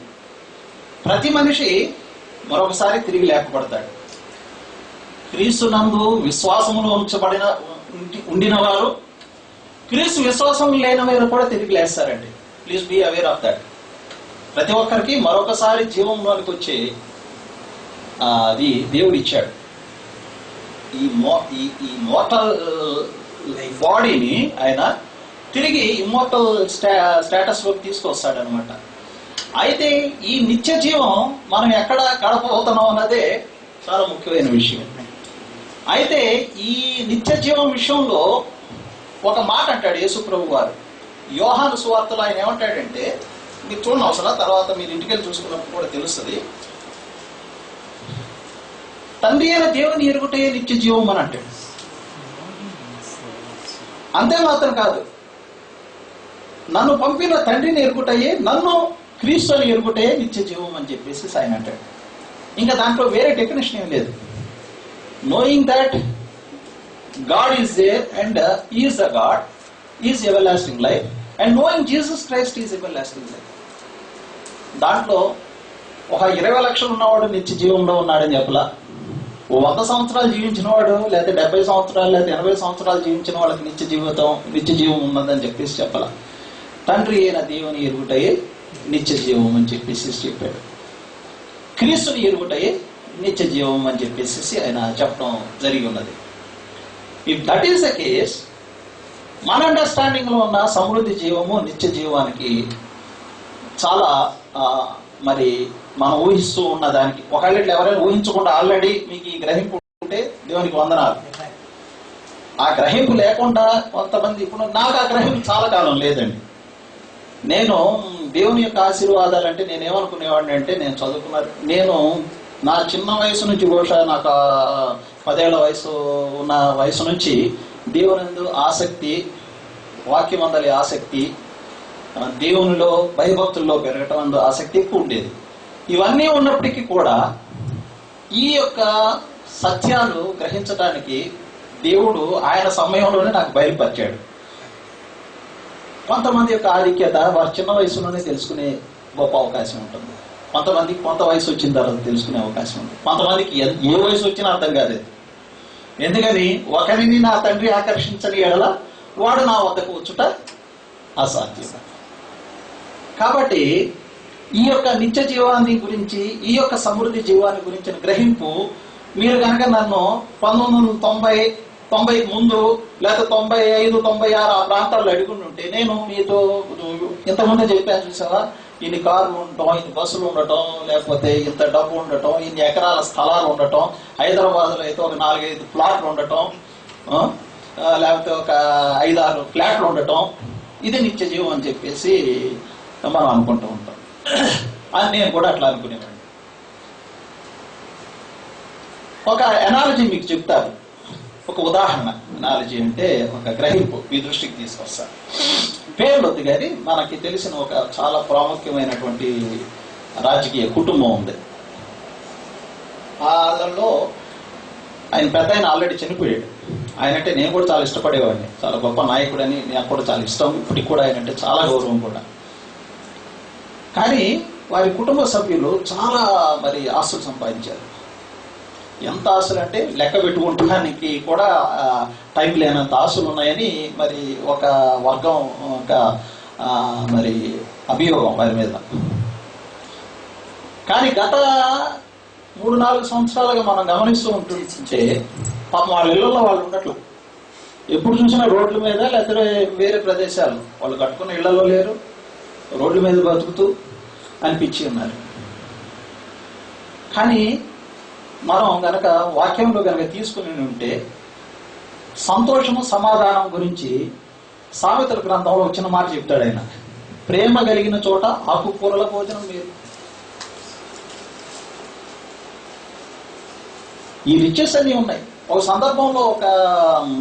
ప్రతి మనిషి మరొకసారి తిరిగి లేపబడతాడు. క్రీస్తునందు విశ్వాసములో ఉండిన వారు క్రీస్తు విశ్వాసం లేని వారు కూడా తిరిగి లేస్తారండి. Please be aware of that. ప్రతి ఒక్కరికి మరొకసారి జీవంలోనికి వచ్చే అది దేవుడు ఇచ్చాడు. ఈ మోర్టల్ బాడీని ఆయన తిరిగి ఇమ్మోర్టల్ స్టేటస్ లోకి తీసుకొస్తాడు అనమాట. అయితే ఈ నిత్య జీవం మనం ఎక్కడ గడపబోతున్నాం అన్నదే చాలా ముఖ్యమైన విషయం. అయితే ఈ నిత్య జీవం విషయంలో ఒక మాట అంటాడు యేసు ప్రభు వారు. యోహాను సువార్తలో ఆయన ఏమంటాడంటే, మీరు చూడండి అవసరం, తర్వాత మీరు ఇంటికి వెళ్ళి చూసుకున్నప్పుడు కూడా తెలుస్తుంది. తండ్రి అయిన దేవుని ఎరుగుటే నిత్య జీవం అని అంటాడు. అంతే మాత్రం కాదు, నన్ను పంపిన తండ్రిని ఎరుగుటయే, నన్ను క్రీస్తుని ఎరుగుటే నిత్య జీవం అని చెప్పేసి ఆయన అంటాడు. ఇంకా దాంట్లో వేరే డెఫినేషన్ ఏం లేదు. Knowing that God is there and is the God is everlasting life and knowing Jesus Christ is everlasting life. దాంట్లో ఒక 20 లక్షలు ఉన్నవాడు నిత్య జీవంలో ఉన్నాడని చెప్పలా. 100 సంవత్సరాలు జీవించిన వాడు, లేదా 70 సంవత్సరాలు, లేదా 80 సంవత్సరాలు జీవించిన వాళ్ళకి నిత్య జీవం ఉన్నదని చెప్పేసి చెప్పాల. తండ్రి అయిన దేవుని ఎరుగుటయే నిత్య జీవం అని చెప్పేసి చెప్పాడు. క్రీస్తుని ఎరుగుటయే నిత్య జీవం అని చెప్పేసి ఆయన చెప్పడం జరిగి ఉన్నది. If that is the case, మన అండర్స్టాండింగ్ లో ఉన్న సమృద్ధి జీవము నిత్య జీవానికి చాలా మరి మనం ఊహిస్తూ ఉన్న దానికి, ఒకవేళ ఎవరైనా ఊహించకుండా ఆల్రెడీ మీకు ఈ గ్రహింపు ఉంటే దేవునికి వందనాలు. ఆ గ్రహింపు లేకుండా కొంతమంది, ఇప్పుడు నాకు ఆ గ్రహింపు చాలా కాలం లేదండి. నేను దేవుని యొక్క ఆశీర్వాదాలు అంటే నేనేమనుకునేవాడిని అంటే, నేను నా చిన్న వయసు నుంచి, బహుశా నాకు 10 ఏళ్ల వయసు ఉన్న వయసు నుంచి దేవునిందు ఆసక్తి, వాక్యమందలి ఆసక్తి, దేవునిలో భయభక్తుల్లో పెరగటం అందు ఆసక్తి ఎక్కువ ఉండేది. ఇవన్నీ ఉన్నప్పటికీ కూడా ఈ యొక్క సత్యాలు గ్రహించడానికి దేవుడు ఆయన సమయంలోనే నాకు బయలుపరిచాడు. కొంతమంది యొక్క ఆధిక్యత వారి చిన్న వయసులోనే తెలుసుకునే గొప్ప అవకాశం ఉంటుంది. కొంతమందికి కొంత వయసు వచ్చిన తర్వాత తెలుసుకునే అవకాశం ఉంటుంది. కొంతమందికి ఏ వయసు వచ్చినా అర్థం కాదు. ఎందుకని, ఒకరిని నా తండ్రి ఆకర్షించని ఎడల వాడు నా వద్దకు వచ్చుట అసాధ్యం. కాబట్టి ఈ యొక్క నిత్య జీవాన్ని గురించి, ఈ యొక్క సమృద్ధి జీవాన్ని గురించిన గ్రహింపు మీరు కనుక నన్ను 1990 ముందు లేదా 95, 96 ఆ ప్రాంతాల్లో అడుగుంటుంటే, నేను మీతో ఇంతకుముందే చెప్పాను చూసావా, ఇన్ని కార్లు ఉండటం, ఇన్ని బస్సులు ఉండటం, లేకపోతే ఇంత డబ్బు ఉండటం, ఇన్ని ఎకరాల స్థలాలు ఉండటం, హైదరాబాద్లో అయితే ఒక 4-5 ప్లాట్లు ఉండటం, లేకపోతే ఒక 5-6 ఫ్లాట్లు ఉండటం, ఇది నిత్య జీవం అని చెప్పేసి మనం అనుకుంటూ ఉంటాం. అని నేను కూడా అట్లా అనుకునేవాడిని. ఒక ఎనాలజీ మీకు చెప్తారు, ఒక ఉదాహరణ. ఎనాలజీ అంటే ఒక గ్రహింపు మీ దృష్టికి తీసుకొస్తారు. పేర్లు వద్దు కానీ మనకి తెలిసిన ఒక చాలా ప్రాముఖ్యమైనటువంటి రాజకీయ కుటుంబం ఉంది. వాళ్ళలో ఆయన పెద్ద ఆయన ఆల్రెడీ చనిపోయాడు. ఆయన అంటే నేను కూడా చాలా ఇష్టపడేవాడిని, చాలా గొప్ప నాయకుడని నాకు కూడా చాలా ఇష్టం. ఇప్పటికి కూడా ఆయన అంటే చాలా గౌరవం కూడా. కానీ వారి కుటుంబ సభ్యులు చాలా మరి ఆస్తులు సంపాదించారు. ఎంత ఆస్తులు అంటే లెక్క పెట్టుకుంటానికి కూడా టైం లేనంత ఆస్తులు ఉన్నాయని మరి ఒక వర్గం, ఒక మరి అభియోగం వారి మీద. కానీ గత 3-4 సంవత్సరాలుగా మనం గమనిస్తూ ఉంటుంటే పాపం వాళ్ళ ఇళ్లలో వాళ్ళు ఉండట్లు. ఎప్పుడు చూసినా రోడ్ల మీద, లేకపోతే వేరే ప్రదేశాలు, వాళ్ళు కట్టుకున్న ఇళ్లలో లేరు, రోడ్ల మీద బతుకుతూ అనిపించి ఉన్నారు. కానీ మనం గనక వాక్యంలో గనక తీసుకుని ఉంటే, సంతోషము సమాధానం గురించి సామెతల గ్రంథంలో వచ్చిన మాట చెప్తాడు ఆయన. ప్రేమ కలిగిన చోట ఆకుకూరల భోజనం మీరు. ఈ రిచెస్ అన్ని ఉన్నాయి. ఒక సందర్భంలో ఒక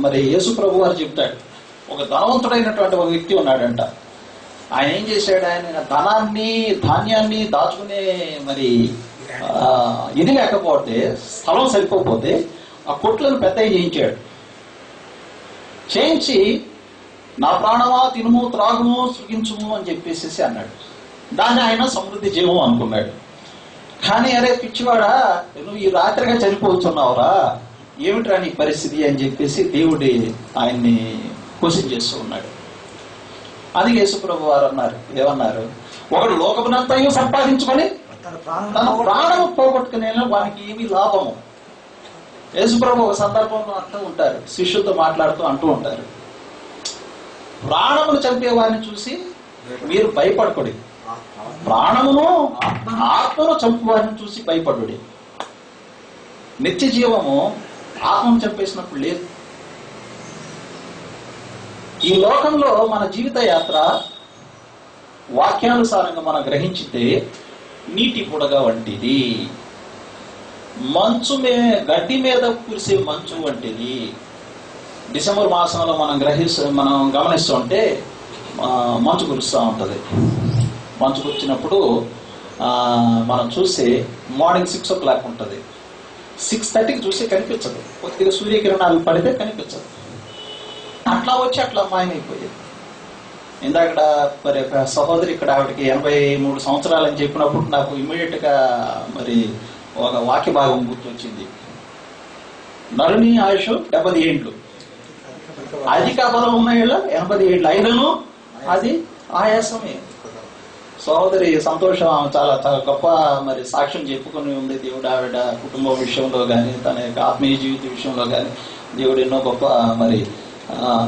మరి యేసు ప్రభు వారు చెప్తాడు, ఒక ధనవంతుడైనటువంటి ఒక వ్యక్తి ఉన్నాడంట. ఆయన ఏం చేశాడు, ఆయన ధాన్యాన్ని దాచుకునే మరి ఇది లేకపోతే, స్థలం సరిపోతే ఆ కొట్లను పెద్దవి చేయించాడు. చేయించి నా ప్రాణమా తినుము త్రాగుము సృగించుము అని చెప్పేసి అన్నాడు. దాన్ని ఆయన సమృద్ధి జీవం అనుకున్నాడు. కానీ అరే పిచ్చివాడా, నువ్వు ఈ రాత్రిగా చనిపోతున్నావురా, ఏమిట్రా నీ పరిస్థితి అని చెప్పేసి దేవుడి ఆయన్ని క్వశ్చన్ చేస్తూ ఉన్నాడు. అది యేసుప్రభు వారు అన్నారు, ఏమన్నారు, ఒకడు లోకమునంతయు సంపాదించుకొని తన ప్రాణము పోగొట్టుకునే వానికి ఏమి లాభము. యేసుప్రభు ఒక సందర్భంలో అంటూ ఉంటారు, శిష్యులతో మాట్లాడుతూ అంటూ ఉంటారు, ప్రాణమును చంపే వారిని చూసి మీరు భయపడకూడదు, ప్రాణమును ఆత్మను చంపు వారిని చూసి భయపడుడి. నిత్య జీవము ఆత్మను చంపేసినప్పుడు లేదు. ఈ లోకంలో మన జీవిత యాత్ర వాక్యానుసారంగా మనం గ్రహించితే నీటి బుడగ వంటిది, గడ్డి మీద కురిసే మంచు వంటిది. డిసెంబర్ మాసంలో మనం గమనిస్తుంటే మంచు కురుస్తూ ఉంటుంది. మంచు కురిచినప్పుడు మనం చూస్తే మార్నింగ్ 6 o'clock ఉంటుంది, 6:30కి చూస్తే కనిపించదు, కొద్దిగా సూర్యకిరణాలు పడితే కనిపించదు. అట్లా వచ్చి అట్లా మాయమైపోయేది. ఇందాక మరి ఒక సహోదరి ఇక్కడ ఆవిడకి 83 సంవత్సరాలు అని చెప్పినప్పుడు నాకు ఇమ్మీడియట్ గా మరి ఒక వాక్య భాగం గుర్తొచ్చింది. నరుని ఆయుష్ 70 ఏండ్లు, అధిక బలం ఉన్న 80 ఏండ్లు అయినను అది ఆయాసమే. సహోదరి సంతోషం చాలా చాలా గొప్ప మరి సాక్ష్యం చెప్పుకుని ఉంది. దేవుడు ఆవిడ కుటుంబ విషయంలో కానీ తన యొక్క ఆత్మీయ జీవిత విషయంలో కానీ దేవుడు ఎన్నో గొప్ప మరి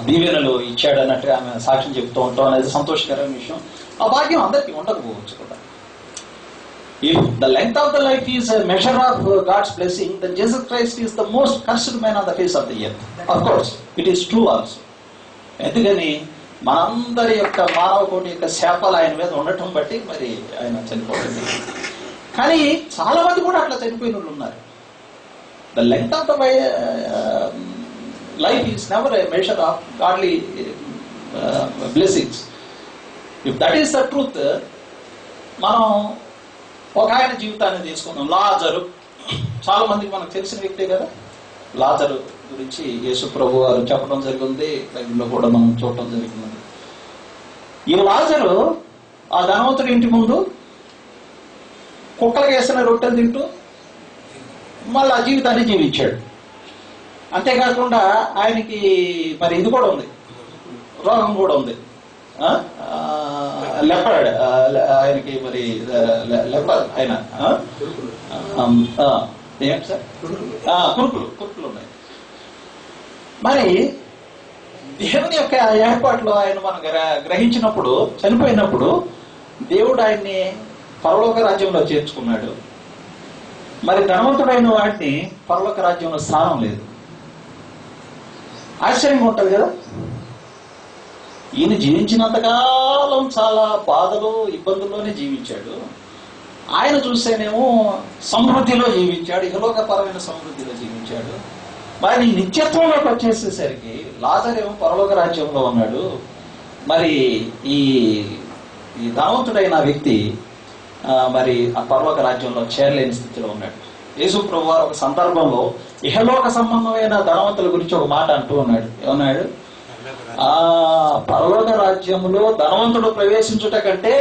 దీవెనలు ఇచ్చాడు అన్నట్టుగా ఆమె సాక్ష్యం చెప్తూ ఉంటాం అనేది సంతోషకరమైన విషయం. ఆ భాగ్యం అందరికీ ఉండకపోవచ్చు కూడా. If the length of the life is a measure of God's blessing, then Jesus Christ is the most cursed man on the face of the earth. Of course, it is true also. ఎందుకని మనందరి యొక్క మానవ కోటి యొక్క శాపాలు ఆయన మీద ఉండటం బట్టి మరి ఆయన చనిపోతుంది. కానీ చాలా మంది కూడా అట్లా చనిపోయిన వాళ్ళు ఉన్నారు. The length of the life is never a measure of godly blessings. If that is the truth, మనం ఒక ఆయన జీవితాన్ని తీసుకుందాం. లాజరు చాలా మందికి మనకు తెలిసిన వ్యక్తే కదా. లాజరు గురించి యేసు ప్రభు వారు చెప్పడం జరిగింది, బైబిల్లో కూడా మనం చూడటం జరిగింది. ఈ లాజరు ఆ ధనవంతుడి ఇంటి ముందు కుక్కలకు వేసిన రొట్టెలు తింటూ మళ్ళీ ఆ జీవితాన్ని జీవించాడు. అంతేకాకుండా ఆయనకి మరి ఇది కూడా ఉంది, రోగం కూడా ఉంది. లెపర్డ్ ఆయనకి మరి లెపర్ ఆయన ఏంటి సార్, కురుకులు ఉన్నాయి. మరి దేవుని యొక్క ఏర్పాట్లో ఆయన మనం గ్రహించినప్పుడు చనిపోయినప్పుడు దేవుడు ఆయన్ని పరలోక రాజ్యంలో చేర్చుకున్నాడు. మరి ధనవంతుడైన వాడిని పరలోక రాజ్యంలో స్థానం లేదు. ఆశ్చర్యంగా ఉంటుంది కదా. ఈయన జీవించినంతకాలం చాలా బాధలు ఇబ్బందుల్లోనే జీవించాడు. ఆయన చూస్తేనేమో సమృద్ధిలో జీవించాడు, ఇహలోకపరమైన సమృద్ధిలో జీవించాడు. మరి నిత్యత్వంలోకి వచ్చేసేసరికి లాజరేమో పరలోక రాజ్యంలో ఉన్నాడు. మరి ఈ ధనవంతుడైన వ్యక్తి మరి ఆ పరలోక రాజ్యంలో చేరలేని స్థితిలో ఉన్నాడు. యేసు ప్రభు వారు ఒక సందర్భంలో ఇహలోక సంబంధమైన ధనవంతుల గురించి ఒక మాట అంటూ ఉన్నాడు. ఏమన్నాడు, పరలోక రాజ్యంలో ధనవంతుడు ప్రవేశించుట కంటే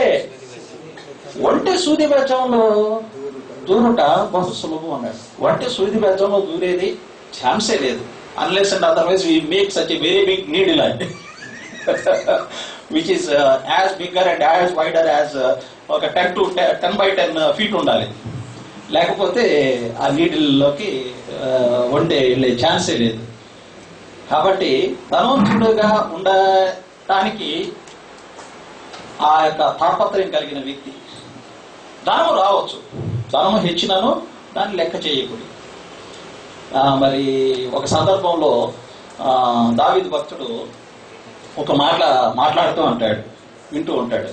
ఒంటె సూది బెజ్జంలో దూరుట బహు సులభం అన్నాడు. ఒంటె సూది బెజ్జంలో దూరేది ఛాన్సే లేదు. Unless and otherwise we make such a very big needle and which is as bigger and as wider as ఒక 10 by 10 feet ఉండాలి. లేకపోతే ఆ నీటిల్లోకి ఒంటె వెళ్ళే ఛాన్సే లేదు. కాబట్టి ధనవంతుడుగా ఉండటానికి ఆ యొక్క తాపత్రయం కలిగిన వ్యక్తి, ధనము రావచ్చు, ధనము హెచ్చినను దాన్ని లెక్క చేయకూడదు. మరి ఒక సందర్భంలో దావీదు భక్తుడు ఒక మాట్లాడుతూ ఉంటాడు, వింటూ ఉంటాడు.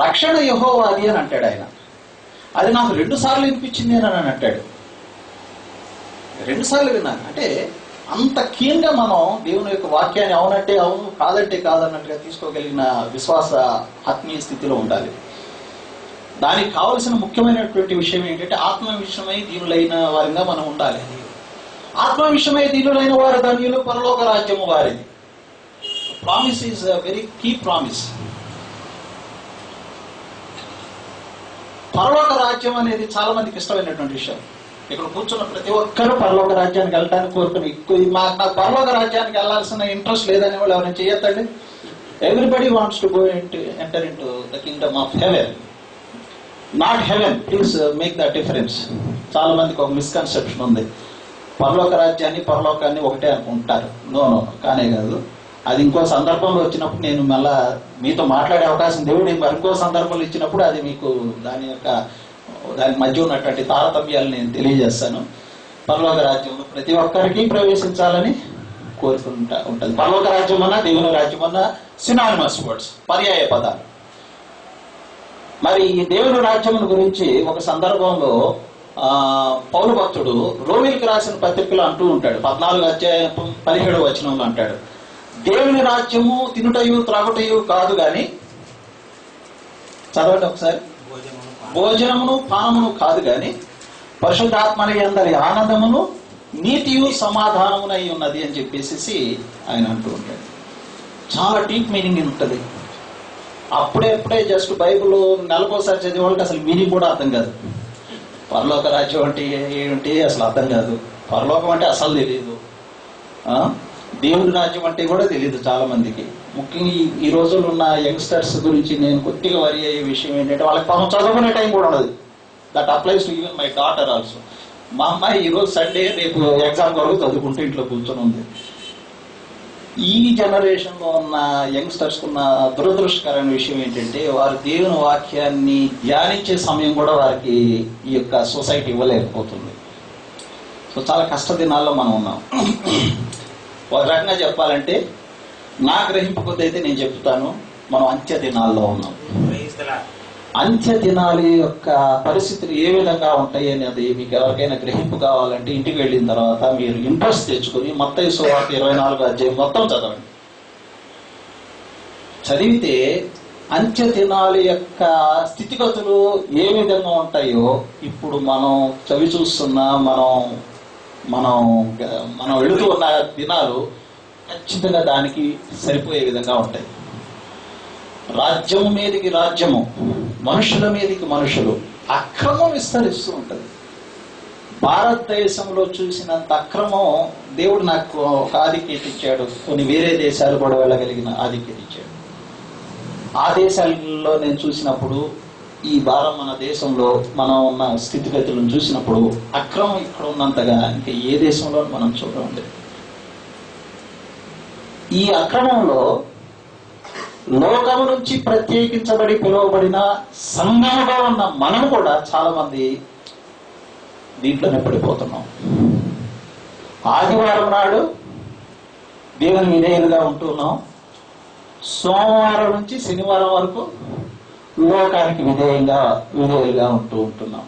రక్షణ యెహోవాది అని అంటాడు ఆయన. అది నాకు 2 సార్లు వినిపించింది అని అంటాడు. 2 సార్లు విన్నాను. అంటే అంత కీన్గా మనం దేవుని యొక్క వాక్యాన్ని అవునంటే అవును, కాదంటే కాదన్నట్టుగా తీసుకోగలిగిన విశ్వాస ఆత్మీయ స్థితిలో ఉండాలి. దానికి కావలసిన ముఖ్యమైనటువంటి విషయం ఏంటంటే ఆత్మ విషయమై దీనులైన వారిగా మనం ఉండాలి. ఆత్మ విషయమై దీనులైన వారు ధన్యులు, పరలోక రాజ్యము వారిది. Promise is a very key promise. పరలోక రాజ్యం అనేది చాలా మందికి ఇష్టమైనటువంటి విషయం. ఇక్కడ కూర్చున్న ప్రతి ఒక్కరూ పరలోక రాజ్యానికి వెళ్ళడానికి కోరుకుని నాకు పరలోక రాజ్యానికి వెళ్ళాల్సిన ఇంట్రెస్ట్ లేదని వాళ్ళు ఎవరైనా చేయొద్దండి. Everybody wants to go enter into the kingdom of heaven, not heaven. Please make the difference. చాలా మందికి ఒక మిస్కన్సెప్షన్ ఉంది, పరలోక రాజ్యాన్ని పరలోకాన్ని ఒకటే అనుకుంటారు. నో, కానే కాదు. అది ఇంకో సందర్భంలో వచ్చినప్పుడు నేను మళ్ళా మీతో మాట్లాడే అవకాశం దేవుడు ఇంకో సందర్భంలో ఇచ్చినప్పుడు అది మీకు దాని మధ్య ఉన్నటువంటి తారతమ్యాలు నేను తెలియజేస్తాను. పరలోక రాజ్యంలో ప్రతి ఒక్కరికి ప్రవేశించాలని కోరుకుంటా ఉంటుంది. పరలోక రాజ్యం అన్నా దేవుని రాజ్యం అన్నా సినానిమస్ వర్డ్స్, పర్యాయ పదాలు. మరి ఈ దేవుని రాజ్యం గురించి ఒక సందర్భంలో పౌలు భక్తుడు రోమిలికి రాసిన పత్రికలో అంటూ ఉంటాడు. 14 అధ్యాయం 17వ వచనంలో అంటాడు, దేవుని రాజ్యము తినుటయు త్రాగుటయు కాదు గాని, చదవండి ఒకసారి, భోజనమును పానమును కాదు గాని పరిశుద్ధాత్మని అందరి ఆనందమును నీతియు సమాధానమునై ఉన్నది అని చెప్పేసి ఆయన అంటూ ఉంటాడు. చాలా డీప్ మీనింగ్ ఉంటుంది. అప్పుడే జస్ట్ బైబిల్ నెలకోసారి చదివే వాళ్ళకి అసలు మీనింగ్ కూడా అర్థం కాదు. పరలోక రాజ్యం అంటే ఏంటి అసలు అర్థం కాదు. పరలోకం అంటే అసలు తెలియదు. దేవుడి రాజ్యం అంటే కూడా తెలియదు చాలా మందికి. ముఖ్యంగా ఈ రోజుల్లో ఉన్న యంగ్స్టర్స్ గురించి నేను కొద్దిగా వరి అయ్యే విషయం ఏంటంటే వాళ్ళకి పాపం చదువుకునే టైం కూడా ఉండదు. That applies to even my daughter also. మా అమ్మాయి ఈరోజు సండే, రేపు ఎగ్జామ్ కొరకు చదువుకుంటూ ఇంట్లో కూర్చొని ఉంది. ఈ జనరేషన్ లో ఉన్న యంగ్స్టర్స్ ఉన్న దురదృష్టకరమైన విషయం ఏంటంటే వారు దేవుని వాక్యాన్ని ధ్యానించే సమయం కూడా వారికి ఈ యొక్క సొసైటీ ఇవ్వలేకపోతుంది. సో చాలా కష్ట దినాల్లో మనం ఉన్నాం. ఒక రకంగా చెప్పాలంటే నా గ్రహింపు కొద్ది అయితే నేను చెప్తాను, మనం అంత్య దినాల్లో ఉన్నాం. అంత్య దినాల యొక్క పరిస్థితులు ఏ విధంగా ఉంటాయి అనేది మీకు ఎవరికైనా గ్రహింపు కావాలంటే ఇంటికి వెళ్ళిన తర్వాత మీరు ఇంట్రెస్ట్ తెచ్చుకొని మత్తయి సువార్త 24వ అధ్యాయం మొత్తం చదవండి. చదివితే అంత్య దినాల యొక్క స్థితిగతులు ఏ విధంగా ఉంటాయో ఇప్పుడు మనం చవి చూస్తున్నా మనం వెళుతూ ఉన్న దినాలు ఖచ్చితంగా దానికి సరిపోయే విధంగా ఉంటాయి. రాజ్యము మీదకి రాజ్యము, మనుషుల మీదకి మనుషులు, అక్రమం విస్తరిస్తూ ఉంటుంది. భారతదేశంలో చూసినంత అక్రమం దేవుడు నాకు ఒక ఆధిక్యత ఇచ్చాడు. కొన్ని వేరే దేశాలు కూడా వెళ్ళగలిగిన ఆధిక్యత ఇచ్చాడు. ఆ దేశాలలో నేను చూసినప్పుడు ఈ భారం మన దేశంలో మనం ఉన్న స్థితిగతులను చూసినప్పుడు అక్రమం ఇక్కడ ఉన్నంతగా ఇంకా ఏ దేశంలో మనం చూడండి. ఈ అక్రమంలో లోకము నుంచి ప్రత్యేకించబడి పిలువబడిన సంఘముగా ఉన్న మనం కూడా చాలా మంది దీంట్లోనే పడిపోతున్నాం. ఆదివారం నాడు దేవుని విధేయులుగా ఉంటున్నాం. సోమవారం నుంచి శనివారం వరకు లోకానికి విధేయులుగా ఉంటున్నాం.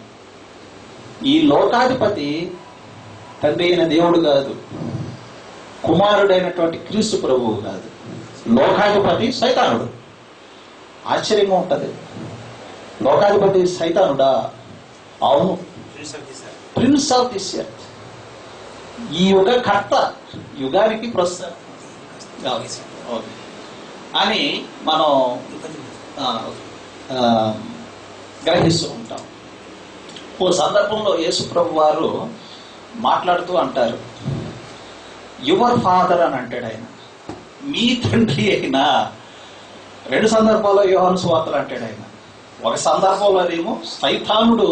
ఈ లోకాధిపతి తండ్రి అయిన దేవుడు కాదు, కుమారుడైనటువంటి క్రీస్తు ప్రభువు కాదు. లోకాధిపతి సైతానుడు. ఆశ్చర్యంగా ఉంటది. లోకాధిపతి సైతానుడా? అవును, ప్రిన్స్ ఆఫ్ దిస్ ఎర్త్. ఈ యుగ కర్త, యుగానికి ప్రస్తుతం అని మనం గ్రహిస్తూ ఉంటాం. ఓ సందర్భంలో యేసు ప్రభు వారు మాట్లాడుతూ అంటారు, యువర్ ఫాదర్ అని అంటాడు ఆయన, మీ తండ్రి అయినా. 2 సందర్భాల్లో యోహాను సువార్తలు అంటాడు ఆయన. ఒక సందర్భంలో అదేమో సైతానుడు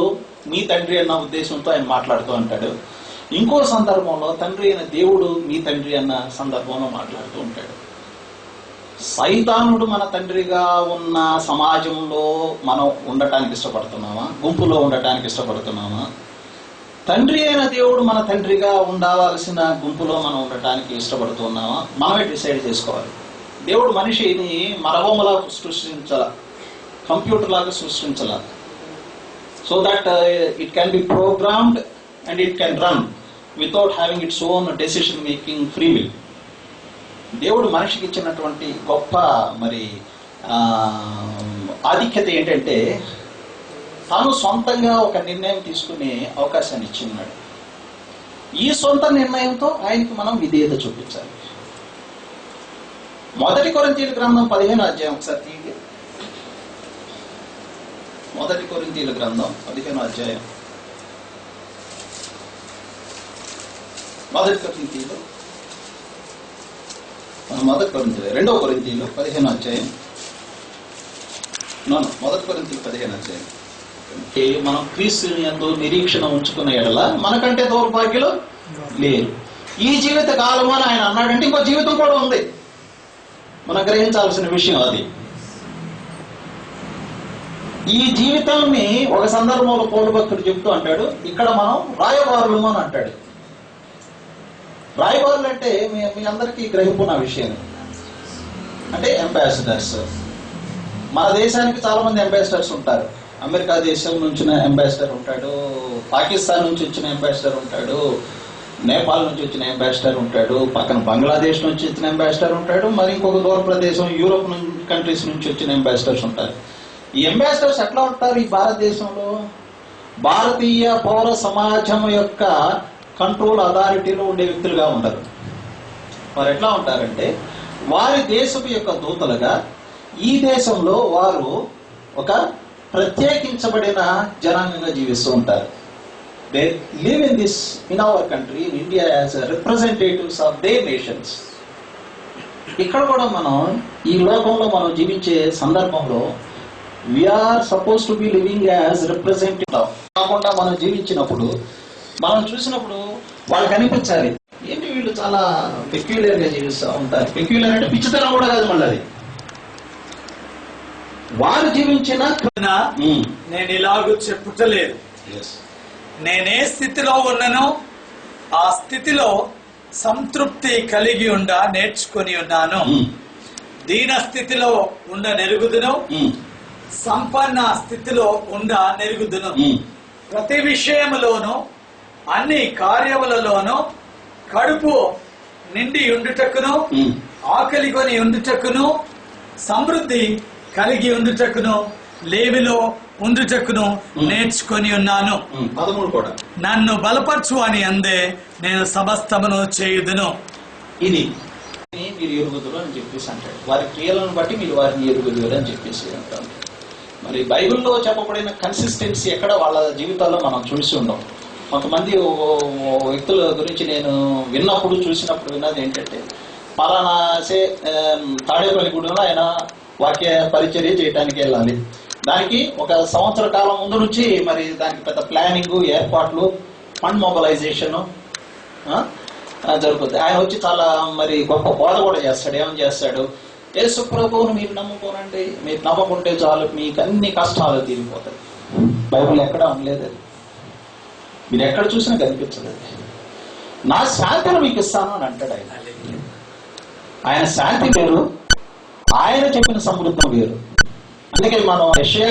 మీ తండ్రి అన్న ఉద్దేశంతో ఆయన మాట్లాడుతూ అంటాడు. ఇంకో సందర్భంలో తండ్రి అయిన దేవుడు మీ తండ్రి అన్న సందర్భంలో మాట్లాడుతూ ఉంటాడు. సైతానుడు మన తండ్రిగా ఉన్న సమాజంలో మనం ఉండటానికి ఇష్టపడుతున్నామా? గుంపులో ఉండటానికి ఇష్టపడుతున్నామా? తండ్రి అయిన దేవుడు మన తండ్రిగా ఉండవలసిన గుంపులో మనం ఉండటానికి ఇష్టపడుతున్నామా? మనమే డిసైడ్ చేసుకోవాలి. దేవుడు మనిషిని మరబొమ్మలా సృష్టించాల, కంప్యూటర్ లాగా సృష్టించాల. So that it can be programmed and it can run without having its own decision making free will. దేవుడు మనిషికి ఇచ్చినటువంటి గొప్ప ఆధిక్యత ఏంటంటే తాను సొంతంగా ఒక నిర్ణయం తీసుకునే అవకాశాన్ని ఇచ్చి ఉన్నాడు. ఈ సొంత నిర్ణయంతో ఆయనకి మనం విధేయత చూపించాలి. 1 కొరింథీయుల గ్రంథం 15వ అధ్యాయం ఒకసారి తీయండి. 1 కొరింథీయుల గ్రంథం 15వ అధ్యాయం. 1 కొరింథీయులు 2 కొరింథీయులు 15వ అధ్యాయం. 1 కొరింథీయులు 15వ అధ్యాయం. మనం క్రీస్తుని యందు నిరీక్షణ ఉంచుకున్న ఎడల మనకంటే దౌర్భాగ్యులు లేరు. ఈ జీవిత కాలం అని ఆయన అన్నాడంటే ఇంకో జీవితం కూడా ఉంది. మనం గ్రహించాల్సిన విషయం అది. ఈ జీవితాన్ని ఒక సందర్భంలో పౌలు భక్తుడు చెప్తూ అంటాడు, ఇక్కడ మనం రాయబారులు అని అంటాడు. రాయబారులు అంటే మీ అందరికీ గ్రహింపున్న విషయం. అంటే అంబాసిడర్స్. మన దేశానికి చాలా మంది అంబాసిడర్స్ ఉంటారు. అమెరికా దేశం నుంచి అంబాసిడర్ ఉంటాడు, పాకిస్తాన్ నుంచి వచ్చిన అంబాసిడర్ ఉంటాడు, నేపాల్ నుంచి వచ్చిన అంబాసిడర్ ఉంటాడు, పక్కన బంగ్లాదేశ్ నుంచి వచ్చిన అంబాసిడర్ ఉంటాడు, మరి ఇంకొక దూర ప్రదేశం యూరోప్ కంట్రీస్ నుంచి వచ్చిన అంబాసిడర్స్ ఉంటారు. ఈ అంబాసిడర్స్ ఎట్లా ఉంటారు? ఈ భారతదేశంలో భారతీయ పౌర సమాజం యొక్క కంట్రోల్ అథారిటీలో ఉండే వ్యక్తులుగా ఉంటారు. వారు ఎట్లా ఉంటారంటే వారి దేశపు యొక్క దూతలుగా ఈ దేశంలో వారు ఒక ప్రత్యేకించబడిన జనాంగంగా జీవిస్తూ ఉంటారు. They live in our country, in India, as representatives of their nations. ఇక్కడ కూడా మనం ఈ లోకంలో మనం జీవించే సందర్భంలో we are supposed to be living as representative. కాకుండా మనం జీవించినప్పుడు మనం చూసినప్పుడు వాళ్ళకి అనిపించాలి, ఏంటి వీళ్ళు చాలా పెక్యులర్ గా జీవిస్తూ ఉంటారు. పెక్యులర్ అంటే పిచ్చితనం కూడా కాదు, మళ్ళీ అది వారు జీవించిన నేను ఇలాగూ చెప్పుటలేదు. నేనే స్థితిలో ఉన్నను ఆ స్థితిలో సంతృప్తి కలిగి నేర్చుకొని ఉన్నాను. దీన స్థితిలో నెరుగుదును, సంపన్న స్థితిలో నెరుగుదును. ప్రతి విషయములోను అన్ని కార్యములలోనూ కడుపు నిండి ఉండుటకును, ఆకలి కొని ఉండుటకును, సమృద్ధి కలిగి ఉండుటకును, లేవిలో ఉండుటకును నేర్చుకొని ఉన్నాను. 13 కూడా నన్ను బలపరచు అని అందే నేను సమస్తమును చేయుదును. ఇది మీరు ఎరుగుదురు అని చెప్పేసి అంటాడు. వారి క్రియలను బట్టి మీరు వారిని ఎరుగుదురు అని చెప్పేసి అంటారు. మరి బైబిల్లో చెప్పబడిన కన్సిస్టెన్సీ ఎక్కడ వాళ్ళ జీవితాల్లో మనం చూసి ఉండం. కొంతమంది వ్యక్తుల గురించి నేను విన్నప్పుడు చూసినప్పుడు విన్నది ఏంటంటే, పలానా తాడేపల్లిగూడెంలో ఆయన వాక్య పరిచర్య చేయడానికి వెళ్ళాలి. దానికి 1 సంవత్సర కాలం ముందు నుంచి మరి దానికి పెద్ద ప్లానింగ్, ఏర్పాట్లు, ఫండ్ మొబలైజేషన్ జరుగుతుంది. ఆయన వచ్చి చాలా మరి గొప్ప బోధ కూడా చేస్తాడు. ఏమని చేస్తాడు? యేసు ప్రభువును మీరు నమ్ముకోనండి, మీరు నమ్మకుంటే చాలు మీకు అన్ని కష్టాలు తీరిపోతాయి. బైబిల్ ఎక్కడా ఉండలేదు అది, మీరు ఎక్కడ చూసినా కనిపించలేదు. నా శాంతిని మీకు ఇస్తాను అని అంటాడు ఆయన. ఆయన శాంతి వేరు, ఆయన చెప్పిన సమృద్ధం వేరు. అందుకే మనం యెషయా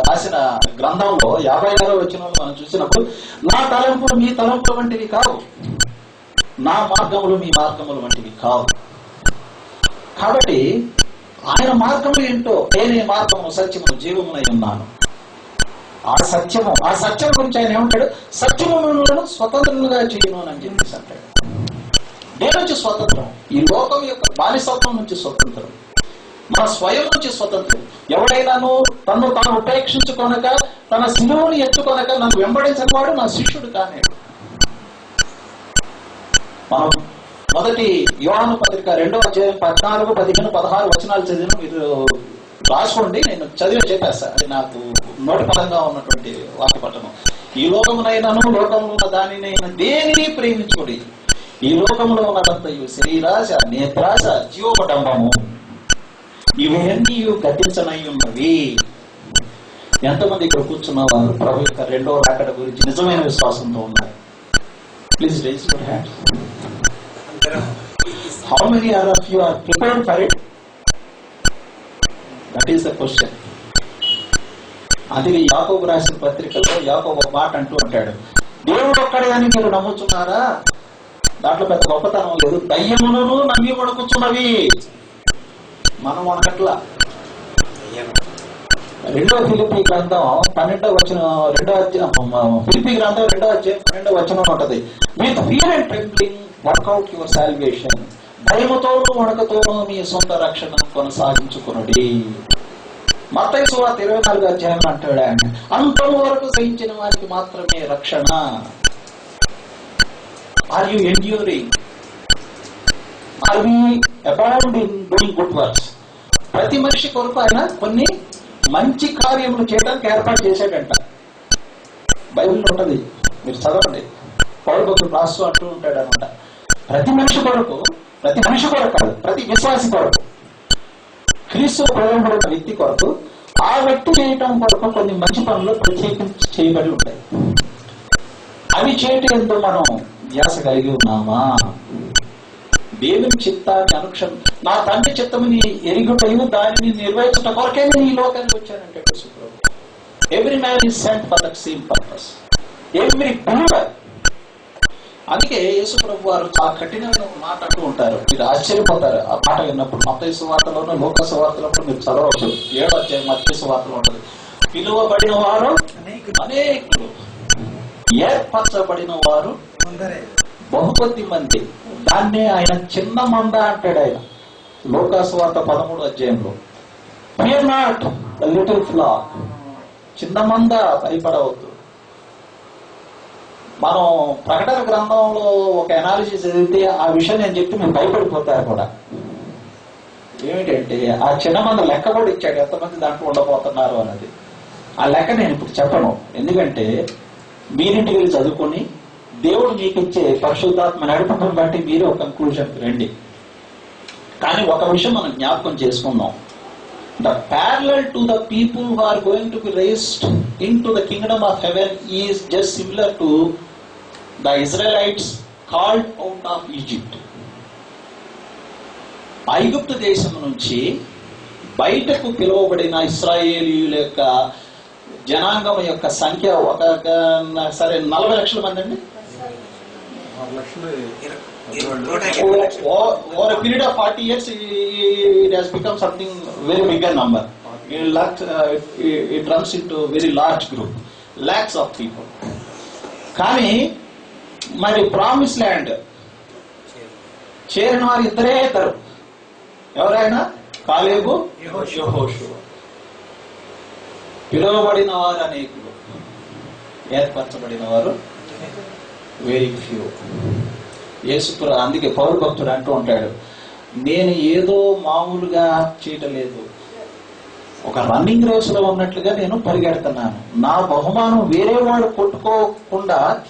రాసిన గ్రంథంలో 56వ వచనంలో మనం చూసినప్పుడు, నా తలంపులు మీ తలంపుల వంటివి కావు, నా మార్గములు మీ మార్గముల వంటివి కావు. కాబట్టి ఆయన మార్గములు ఏంటో, నేనే మార్గము సత్యము జీవమునై ఉన్నాను. ఆ సత్యం గురించి ఆయన ఏమంటాడు? సత్యములను స్వతంత్రులుగా చేయను అని చెప్పేసి అంటాడు. దేని నుంచి స్వతంత్రం? ఈ లోకం యొక్క బానిసత్వం నుంచి స్వతంత్రం, మన స్వయం నుంచి స్వతంత్రం. ఎవడైనాను తను తాను ఉపేక్షించుకొనక, తన శిలువను ఎత్తుకొనక నన్ను వెంబడించిన వాడు నా శిష్యుడు కానేడు. మనం 1 యోహాను పత్రిక 2వ అధ్యాయం 14, 15, 16 వచనాలు చదివిన మీరు రాసుకోండి. నేను చదివి చెప్పేస్తా, అది నాకు నోటిపరంగా ఉన్నటువంటి వాక్యపట్టణం. ఈ లోకమునైనాను లోకంలో ఉన్న దానినైనా దేనిని ప్రేమించుకోడి, ఈ లోకంలో ఉన్నదంతయు శరీరాశ, నేత్రాశ, జీవోపడంబము, ఇవన్నీ గతించనై ఉన్నవి. ఎంతమంది ఇక్కడ కూర్చున్న వారు ప్రభు యొక్క 2వ రాకడ గురించి నిజమైన విశ్వాసంతో ఉన్నారు? Please raise your hand. How many of you are prepared for it? That is the question. అది యాకోబు రాసిన పత్రికలో యాకోబు ఒక మాట అంటూ అంటాడు, దేవుడు ఒక్కడే అని మీరు నమ్ముతున్నారా? దాంట్లో పెద్ద గొప్పతనం లేదు. దయ్యములను నమ్మి వణుకుతున్నవి. మనం వణకట్లా. రెండో ఫిలిప్పీ గ్రంథం 12వ వచనం, ఫిలిప్పీ గ్రంథం 2వ అధ్యాయం 12వ వచనం ఉంటది. With fear and trembling work out your salvation. భయముతోనూ వణకతోనూ మీ సొంత రక్షణను కొనసాగించుకున్నది. మత్తయి సువార్త 24వ అధ్యాయం అంటాడు ఆయన, అంతము వరకు సహించిన వారికి మాత్రమే రక్షణ. Are you enduring? Are we abound in doing good works? ప్రతి మనిషి కొరకు ఆయన కొన్ని మంచి కార్యములు చేయడానికి ఏర్పాటు చేశాడంట. బైబిల్ ఉంటది, మీరు చదవండి. పౌలు భక్తుడు రాస్తూ అంటూ ఉంటాడు అనమాట, ప్రతి మనిషి కొరకు కాదు, ప్రతి విశ్వాసి కొరకు, క్రీస్తు ప్రేమపడిన వ్యక్తి కొరకు, ఆ వ్యక్తి చేయటం కొరకు కొన్ని మంచి పనులు ప్రత్యేకించి చేయబడి ఉంటాయి. అవి చేయటం ఎంతో మనం ధ్యాస కలిగి ఉన్నామా? దేవుని చిత్తాన్ని అనుక్షణం, నా తండ్రి చిత్తముని ఎరుగుటయు దానిని నిర్వహించట కొరకే నేను ఈ లోకానికి వచ్చానంటే యేసుప్రభు. Every man is cent for that same purpose, every believer. అందుకే యేసుప్రభు వారు చాలా కఠినమైన మాట అంటూ ఉంటారు. మీరు ఆశ్చర్యపోతారు ఆ మాట విన్నప్పుడు. మత్తయి సువార్తలోనూ లోక సువార్తలో మీరు చదవచ్చు. 7వ అధ్యాయం మత్తయి సువార్తలో ఉంటుంది. పిలువబడిన వారు అనేకులు, ఏర్పరచబడిన వారు బహుకొద్ది మంది. దాన్నే ఆయన చిన్న మంద అంటాడు. ఆయన లోకాసువార్త 13వ అధ్యాయంలో, fear not the little flax, చిన్న మంద, భయపడవద్దు. మనం ప్రకటన గ్రంథంలో ఒక అనాలిసిస్ చదివితే ఆ విషయం నేను చెప్తే మీరు భయపడిపోతారు కూడా. ఏమిటంటే ఆ చిన్న మంద లెక్క కూడా ఇచ్చాడు, ఎంతమంది దాంట్లో ఉండబోతున్నారు అన్నది. ఆ లెక్క నేను ఇప్పుడు చెప్పను, ఎందుకంటే మీరింటికి వెళ్ళి చదువుకొని దేవుడు మీకు ఇచ్చే పరిశుద్ధాత్మ నడిపడం బట్టి మీరు ఒక కంక్లూజన్కి రండి. కానీ ఒక విషయం మనం జ్ఞాపకం చేసుకుందాం. The parallel to the people who are going to be raised into the kingdom of heaven is just similar to the Israelites called out of Egypt. ఐగుప్తు దేశం నుంచి బయటకు పిలువబడిన ఇశ్రాయేలీయుల యొక్క జనాంగం యొక్క సంఖ్య సరే 40 లక్షల మంది అండి. Over a period of 40 years, it has become something very bigger number. It runs into very large group, lakhs of people. కానీ మరి ప్రామిస్ ల్యాండ్ చేరిన వారు ఇద్దరు. ఎవరైనా కాలేబు, యెహోషువ. పిలువబడిన వారు అనేకులు, ఏర్పరచబడిన వారు వెరీ ఫ్యూ. యేసుప్రభు అందుకే పౌరు భక్తుడు అంటూ ఉంటాడు, నేను ఏదో మామూలుగా చేయటం లేదు, ఒక రన్నింగ్ రేస్ లో ఉన్నట్లుగా నేను పరిగెడుతున్నాను. నా బహుమానం వేరే వాడు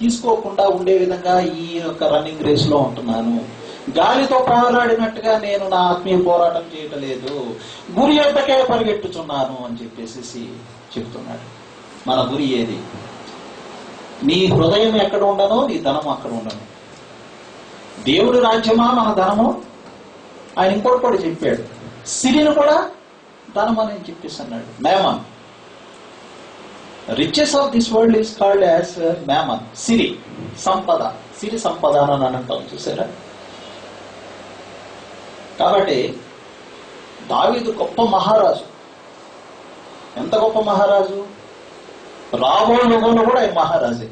తీసుకోకుండా ఉండే విధంగా ఈ యొక్క రన్నింగ్ రేస్ లో ఉంటున్నాను. గాలితో పోరాడినట్టుగా నేను నా ఆత్మీయ పోరాటం చేయటం లేదు, గురి యొద్దకే పరిగెట్టుచున్నాను అని చెప్పేసి చెప్తున్నాడు. మన గురి ఏది? నీ హృదయం ఎక్కడ ఉండనో నీ ధనం అక్కడ ఉండను. దేవుడి రాజ్యమా మన ధనము? ఆయన ఇంకోటి కూడా చెప్పాడు, సిరిని కూడా ధనం అని చెప్పేసి అన్నాడు. Mammon, riches of this world is called as mammon. సిరి సంపద, సిరి సంపద అని అంటాం, చూసారా? కాబట్టి దావీదు గొప్ప మహారాజు. ఎంత గొప్ప మహారాజు! రాబోయే యుగంలో కూడా ఆయన మహారాజే.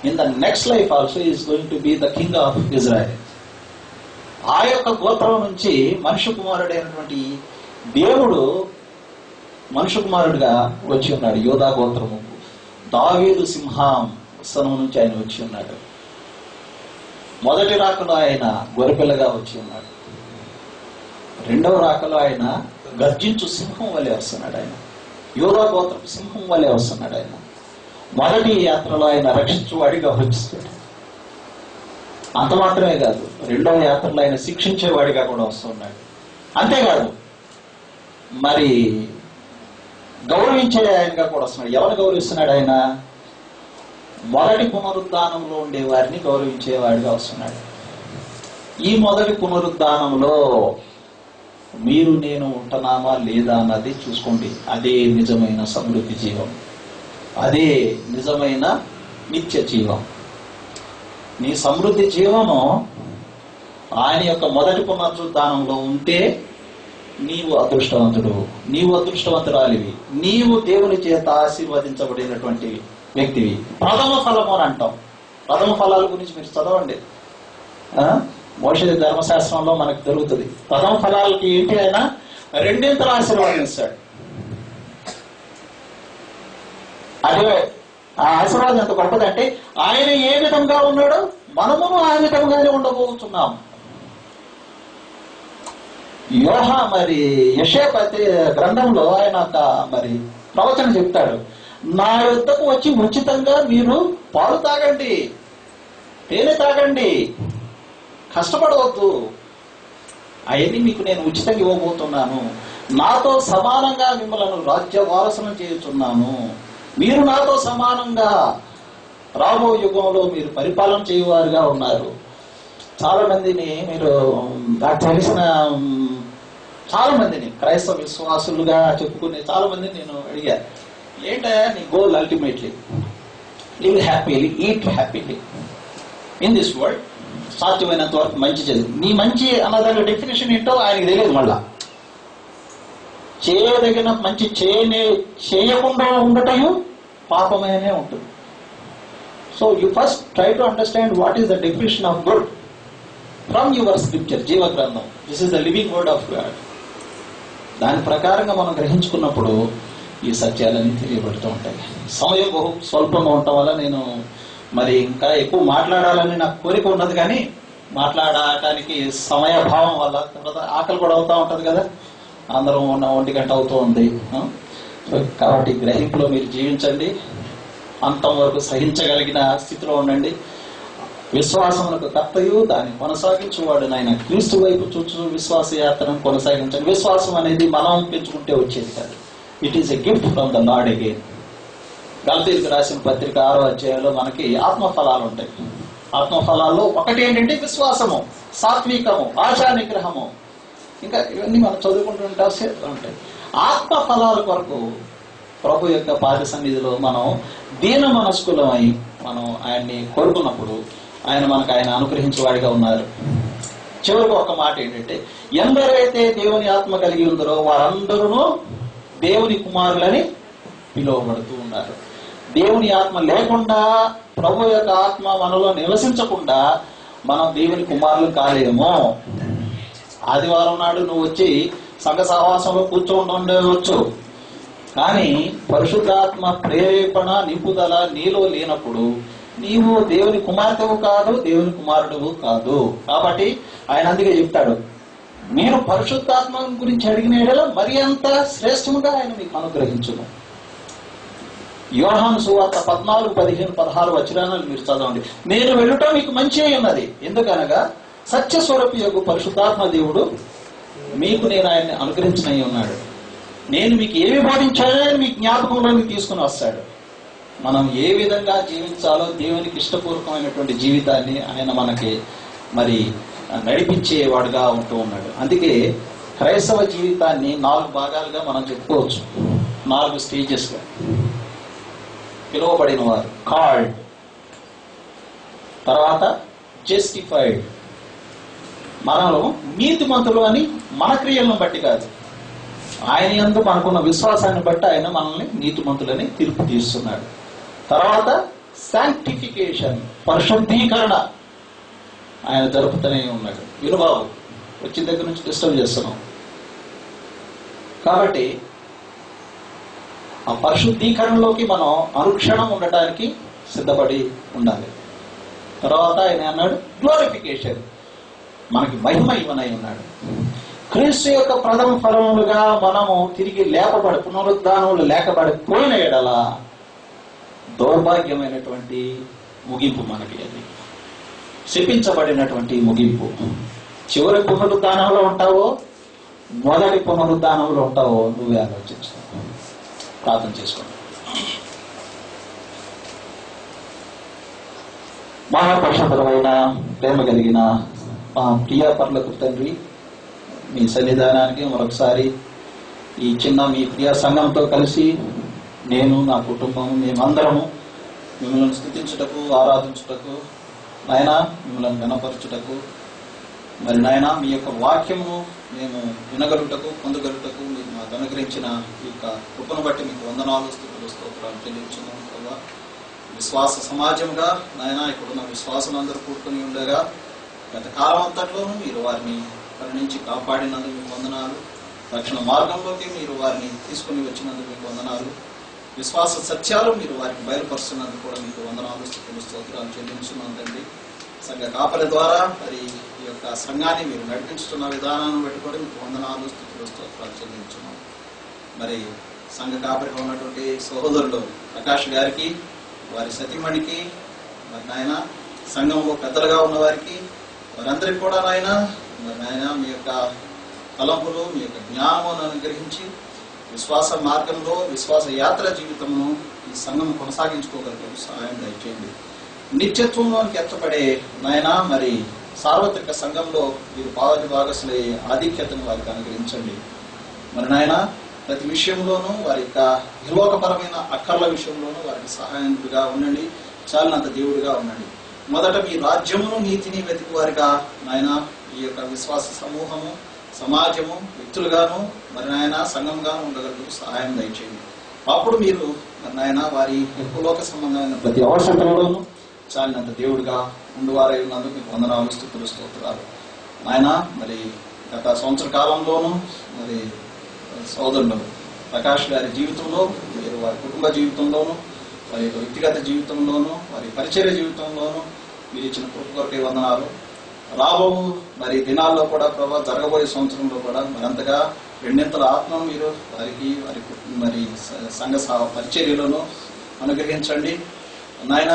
In the next life also is going to be the king of Israel. ఆ యొక్క గోత్రం నుంచి మనుష్య కుమారుడైనటువంటి దేవుడు మనుష్య కుమారుడిగా వచ్చి ఉన్నాడు. యోధా గోత్రము, దావీదు సింహాసనం నుంచి ఆయన వచ్చి ఉన్నాడు. మొదటి రాకలో ఆయన గొర్రెపిల్లగా వచ్చి ఉన్నాడు. రెండవ రాకలో ఆయన గర్జించు సింహం వలె వస్తున్నాడు. ఆయన యోధా గోత్రపు సింహం వలె వస్తున్నాడు. ఆయన మొదటి యాత్రలో ఆయన రక్షించేవాడిగా వచ్చిస్తాడు. అంత మాత్రమే కాదు, రెండవ యాత్రలో ఆయన శిక్షించేవాడిగా కూడా వస్తున్నాడు. అంతేకాదు, మరి గౌరవించే ఆయనగా కూడా వస్తున్నాడు. ఎవరు గౌరవిస్తున్నాడు? ఆయన మొదటి పునరుద్ధానంలో ఉండే వారిని గౌరవించేవాడిగా వస్తున్నాడు. ఈ మొదటి పునరుద్ధానంలో మీరు నేను ఉంటున్నామా లేదా అన్నది చూసుకోండి. అదే నిజమైన సమృద్ధి జీవం, అదే నిజమైన నిత్య జీవం. నీ సమృద్ధి జీవము ఆయన యొక్క మొదటి పునరుద్ధానంలో ఉంటే నీవు అదృష్టవంతుడు, నీవు అదృష్టవంతురాలివి, నీవు దేవుని చేత ఆశీర్వదించబడినటువంటి వ్యక్తివి. ప్రథమ ఫలము అని అంటాం. ప్రథమ ఫలాల గురించి మీరు చదవండి. మోషే ధర్మశాస్త్రంలో మనకు దొరుకుతుంది. ప్రథమ ఫలాలకి ఏంటి? ఆయన రెండింతలు ఆశీర్వాదిస్తాడు. అదే ఆ ఆశీర్వాదం ఎంత గొప్పదంటే ఆయన ఏ విధంగా ఉన్నాడో మనమును ఆ విధంగానే ఉండబోతున్నాం. మరి యెషయా గ్రంథంలో ఆయన ఒక మరి ప్రవచనం చెప్తాడు, నా యుద్ధకు వచ్చి ఉచితంగా మీరు పాలు తాగండి, తేనె తాగండి, కష్టపడవద్దు, అవన్నీ మీకు నేను ఉచితంగా ఇవ్వబోతున్నాను. నాతో సమానంగా మిమ్మల్ని రాజ్య వారసులను చేయుచున్నాను. మీరు నాతో సమానంగా రాబో యుగంలో మీరు పరిపాలన చేయువారుగా ఉన్నారు. చాలా మందిని మీరు నాకు తెలిసిన చాలా మందిని క్రైస్తవ విశ్వాసులుగా చెప్పుకునే చాలా మందిని నేను అడిగా, ఏంటయ్యా నీ goal? Ultimately live happily, eat happily in this world. సాధ్యమైనంత వరకు మంచి చదువు. నీ మంచి అన్నదాని డెఫినేషన్ ఏంటో ఆయనకి తెలియదు. మళ్ళా చేయదగిన మంచి చేయకుండా ఉండటము పాపమేనే ఉంటుంది. So you first try to understand what is the definition of good from your scripture, జీవ గ్రంథం. This is the living word of God. దాని ప్రకారంగా మనం గ్రహించుకున్నప్పుడు ఈ సత్యాలన్నీ తెలియబడుతూ ఉంటాయి. సమయం బహు స్వల్పంగా ఉండటం వల్ల నేను మరి ఇంకా ఎక్కువ మాట్లాడాలని నాకు కోరిక ఉన్నది, కానీ మాట్లాడటానికి సమయభావం వల్ల ఆకలి కూడా అవుతూ ఉంటుంది కదా, అందరం 1 గంట అవుతూ ఉంది. కాబట్టి గ్రహింపులో మీరు జీవించండి, అంతం వరకు సహించగలిగిన స్థితిలో ఉండండి. విశ్వాసమునకు కర్తయు దాన్ని కొనసాగించువాడు నాయన క్రీస్తు వైపు చూచు విశ్వాస యాత్రను కొనసాగించండి. విశ్వాసం అనేది మనం పెంచుకుంటే వచ్చేది కాదు. It is a gift from the Lord again. గలతీయులకు రాసిన పత్రిక 6వ అధ్యాయంలో మనకి ఆత్మఫలాలు ఉంటాయి. ఆత్మఫలాల్లో ఒకటి ఏంటంటే విశ్వాసము, సాత్వికము, ఆశా నిగ్రహము, ఇంకా ఇవన్నీ మనం చదువుకుంటుంటే ఉంటాయి. ఆత్మఫలాల కొరకు ప్రభు యొక్క పాద సన్నిధిలో మనం దీన మనస్కులమై మనం ఆయన్ని కోరుకున్నప్పుడు ఆయన అనుగ్రహించేవాడిగా ఉన్నారు. చివరికి ఒక మాట ఏంటంటే, ఎందరైతే దేవుని ఆత్మ కలిగి ఉందరో వారందరూ దేవుని కుమారులని పిలువబడుతూ ఉన్నారు. దేవుని ఆత్మ లేకుండా, ప్రభు యొక్క ఆత్మ మనలో నివసించకుండా మనం దేవుని కుమారులు కాలేమో. ఆదివారం నాడు నువ్వు వచ్చి సంఘ సహవాసంలో కూర్చోండవచ్చు, కానీ పరిశుద్ధాత్మ ప్రేరేపణ నింపుదల నీలో లేనప్పుడు నీవు దేవుని కుమార్తెవు కాదు, దేవుని కుమారుడువు కాదు. కాబట్టి ఆయన అందుకే చెప్తాడు, మీరు పరిశుద్ధాత్మ గురించి అడిగిన యెడల మరి అంత శ్రేష్టముగా ఆయన మీకు అనుగ్రహించును. యోహాను సువార్త 14, 15, 16 వచనాలు మీరు చదవండి. నేను వెళ్ళటం మీకు మంచి ఉన్నది, ఎందుకనగా సత్యస్వరూపి యొక్క పరిశుద్ధాత్మ దేవుడు మీకు నేను ఆయన్ని అనుగ్రహించనై ఉన్నాడు. నేను మీకు ఏమి బోధించాలో మీ జ్ఞాపకంలోకి తీసుకుని వస్తాడు. మనం ఏ విధంగా జీవించాలో దేవునికి ఇష్టపూర్వకమైనటువంటి జీవితాన్ని ఆయన మనకి మరి నడిపించేవాడుగా ఉంటూ ఉన్నాడు. అందుకే క్రైస్తవ జీవితాన్ని 4 భాగాలుగా మనం చెప్పుకోవచ్చు, 4 స్టేజెస్గా. పిలువబడిన వారు కాల్డ్, తర్వాత జస్టిఫైడ్, మనలో నీతిమంతులు అని మన క్రియలను బట్టి కాదు, ఆయన యందు మనకున్న విశ్వాసాన్ని బట్టి ఆయన మనల్ని నీతిమంతులని తీర్పు తీస్తున్నాడు. తర్వాత శాంక్టిఫికేషన్, పరిశుద్ధీకరణ ఆయన జరుపుతూనే ఉన్నాడు. వినుబాబు వచ్చిన దగ్గర నుంచి డిస్టర్బ్ చేస్తున్నాం. కాబట్టి ఆ పరిశుద్ధీకరణలోకి మనం అనుక్షణం ఉండటానికి సిద్ధపడి ఉండాలి. తర్వాత ఆయన అన్నాడు గ్లోరిఫికేషన్, మనకి మహిమ ఇవ్వనై ఉన్నాడు. క్రీస్తు యొక్క ప్రథమ ఫలములుగా మనము తిరిగి పునరుద్ధానములు లేకబడిపోయిన ఎడల దౌర్భాగ్యమైనటువంటి ముగింపు మనకి, అది శపించబడినటువంటి ముగింపు. చివరి పునరుద్ధానంలో ఉంటావో మొదటి పునరుద్ధానంలో ఉంటావో నువ్వే ఆలోచించు. ప్రార్థన చేసుకోండి. మహాపరిశుద్ధమైన ప్రేమ కలిగిన మా ప్రియ పర్లకు తండ్రి, మీ సన్నిధానానికి మరొకసారి ఈ చిన్న మీ ప్రియ సంఘంతో కలిసి నేను, నా కుటుంబం, మేమందరము మిమ్మల్ని స్తుతించుటకు, ఆరాధించుటకు, నాయన మిమ్మల్ని గణపరచుటకు మరి నాయన మీ యొక్క వాక్యమును మేము వినగలుగుటకు పొందగలుగుటకు మీరు మాకు అనుగ్రహించిన ఈ యొక్క కృపను బట్టి మీకు వందనాలు స్తుతులు స్తోత్రాలు చెల్లించున్నాం కదా. విశ్వాస సమాజంగా నాయన ఇక్కడున్న విశ్వాసులందరూ కూడుకొని ఉండగా గత కాలం అంతట్లోనూ మీరు వారిని వారి నుంచి కాపాడినందుకు మీకు వందనాలు. రక్షణ మార్గంలోకి మీరు వారిని తీసుకుని వచ్చినందుకు మీకు వందనాలు. విశ్వాస సత్యాలు మీరు వారికి బయలుపరుస్తున్నందుకు కూడా మీకు వందనాలు స్తుతులు స్తోత్రాలు చెల్లించున్నాం తండ్రి. సంఘ కాపరి ద్వారా మరి ఈ యొక్క సంఘాన్ని మీరు నడిపించుతున్న విధానాన్ని బట్టి కూడా మీకు వందనాలు స్తుతులు స్తోత్రాలు చెల్లించున్నాం. మరి సంఘ కాపరిగా ఉన్నటువంటి సహోదరుడు ప్రకాష్ గారికి, వారి సతీమణికి, మరి నాయన సంఘంలో పెద్దలుగా ఉన్న వారికి, వారందరికీ కూడా నాయన మరి నాయన మీ యొక్క తలంపులు, మీ యొక్క జ్ఞానమును అనుగ్రహించి విశ్వాస మార్గంలో విశ్వాస యాత్ర జీవితమును ఈ సంఘం కొనసాగించుకోగలిగే సహాయం దయచేయండి. నిత్యత్వంలోనికి ఎత్తపడే నాయన మరి సార్వత్రిక సంఘంలో మీరు భాగస్లే ఆధిక్యతను వారికి అనుగ్రహించండి. మరి నాయన ప్రతి విషయంలోనూ వారి యొక్క ఇహలోకపరమైన అక్కర్ల విషయంలోనూ వారికి సహాయకుడిగా ఉండండి, చాలినంత దేవుడిగా ఉండండి. మొదట మీ రాజ్యమును నీతిని వెతికి వారిగా నాయన ఈ యొక్క విశ్వాస సమూహము, సమాజము, వ్యక్తులుగాను మరి నాయన సంఘంగాను ఉండగలుగుతూ సహాయం దయచేయండి. అప్పుడు మీరు మరి నాయన వారి లోక సంబంధమైన ప్రతి అవసరంలోనూ చాలినంత దేవుడిగా ఉండువారై ఉన్నందుకు మీకు వందనాలు స్తుతులు స్తోత్రాలు. నాయన మరి గత సంవత్సర కాలంలోనూ మరి సోదరులు ప్రకాష్ గారి జీవితంలో, మీరు వారి కుటుంబ జీవితంలోనూ, వారి యొక్క వ్యక్తిగత జీవితంలోనూ, వారి పరిచర్య జీవితంలోనూ మీరు ఇచ్చిన కృప కొరకే వందనాలు. రాబో మరి దినాల్లో కూడా ప్రభావ జరగబోయే సంవత్సరంలో కూడా మరింతగా రెండింతల ఆత్మను మీరు వారికి వారి మరి సంఘ పరిచర్యలను అనుగ్రహించండి. నాయన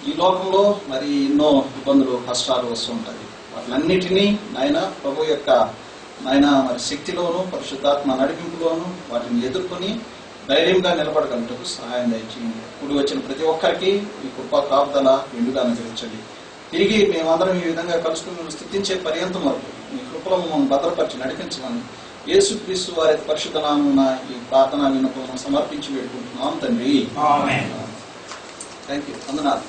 ఈ లోకంలో మరి ఎన్నో ఇబ్బందులు, కష్టాలు వస్తుంటాయి. వాటిలన్నిటినీ నాయన ప్రభు యొక్క నాయన మరి శక్తిలోను, పరిశుద్ధాత్మ నడిపింపులోను వాటిని ఎదుర్కొని ధైర్యంగా నిలబడగలుగుటకు సహాయం దయచేయండి. కూడి వచ్చిన ప్రతి ఒక్కరికి ఈ కృపా కాపుదల ఎండుగా అనుగ్రహించండి. తిరిగి మేమందరం ఈ విధంగా కలుసుకుని స్థుతించే పర్యంతం వరకు మీ కృపలో మమ్మల్ని భద్రపరిచి నడిపించమని యేసుక్రీస్తు వారి పరిశుద్ధ నామమున ఈ ప్రార్థనా విన్నపం సమర్పించి వేడుకుంటున్నాం తండ్రి. Thank you. వందనాలు.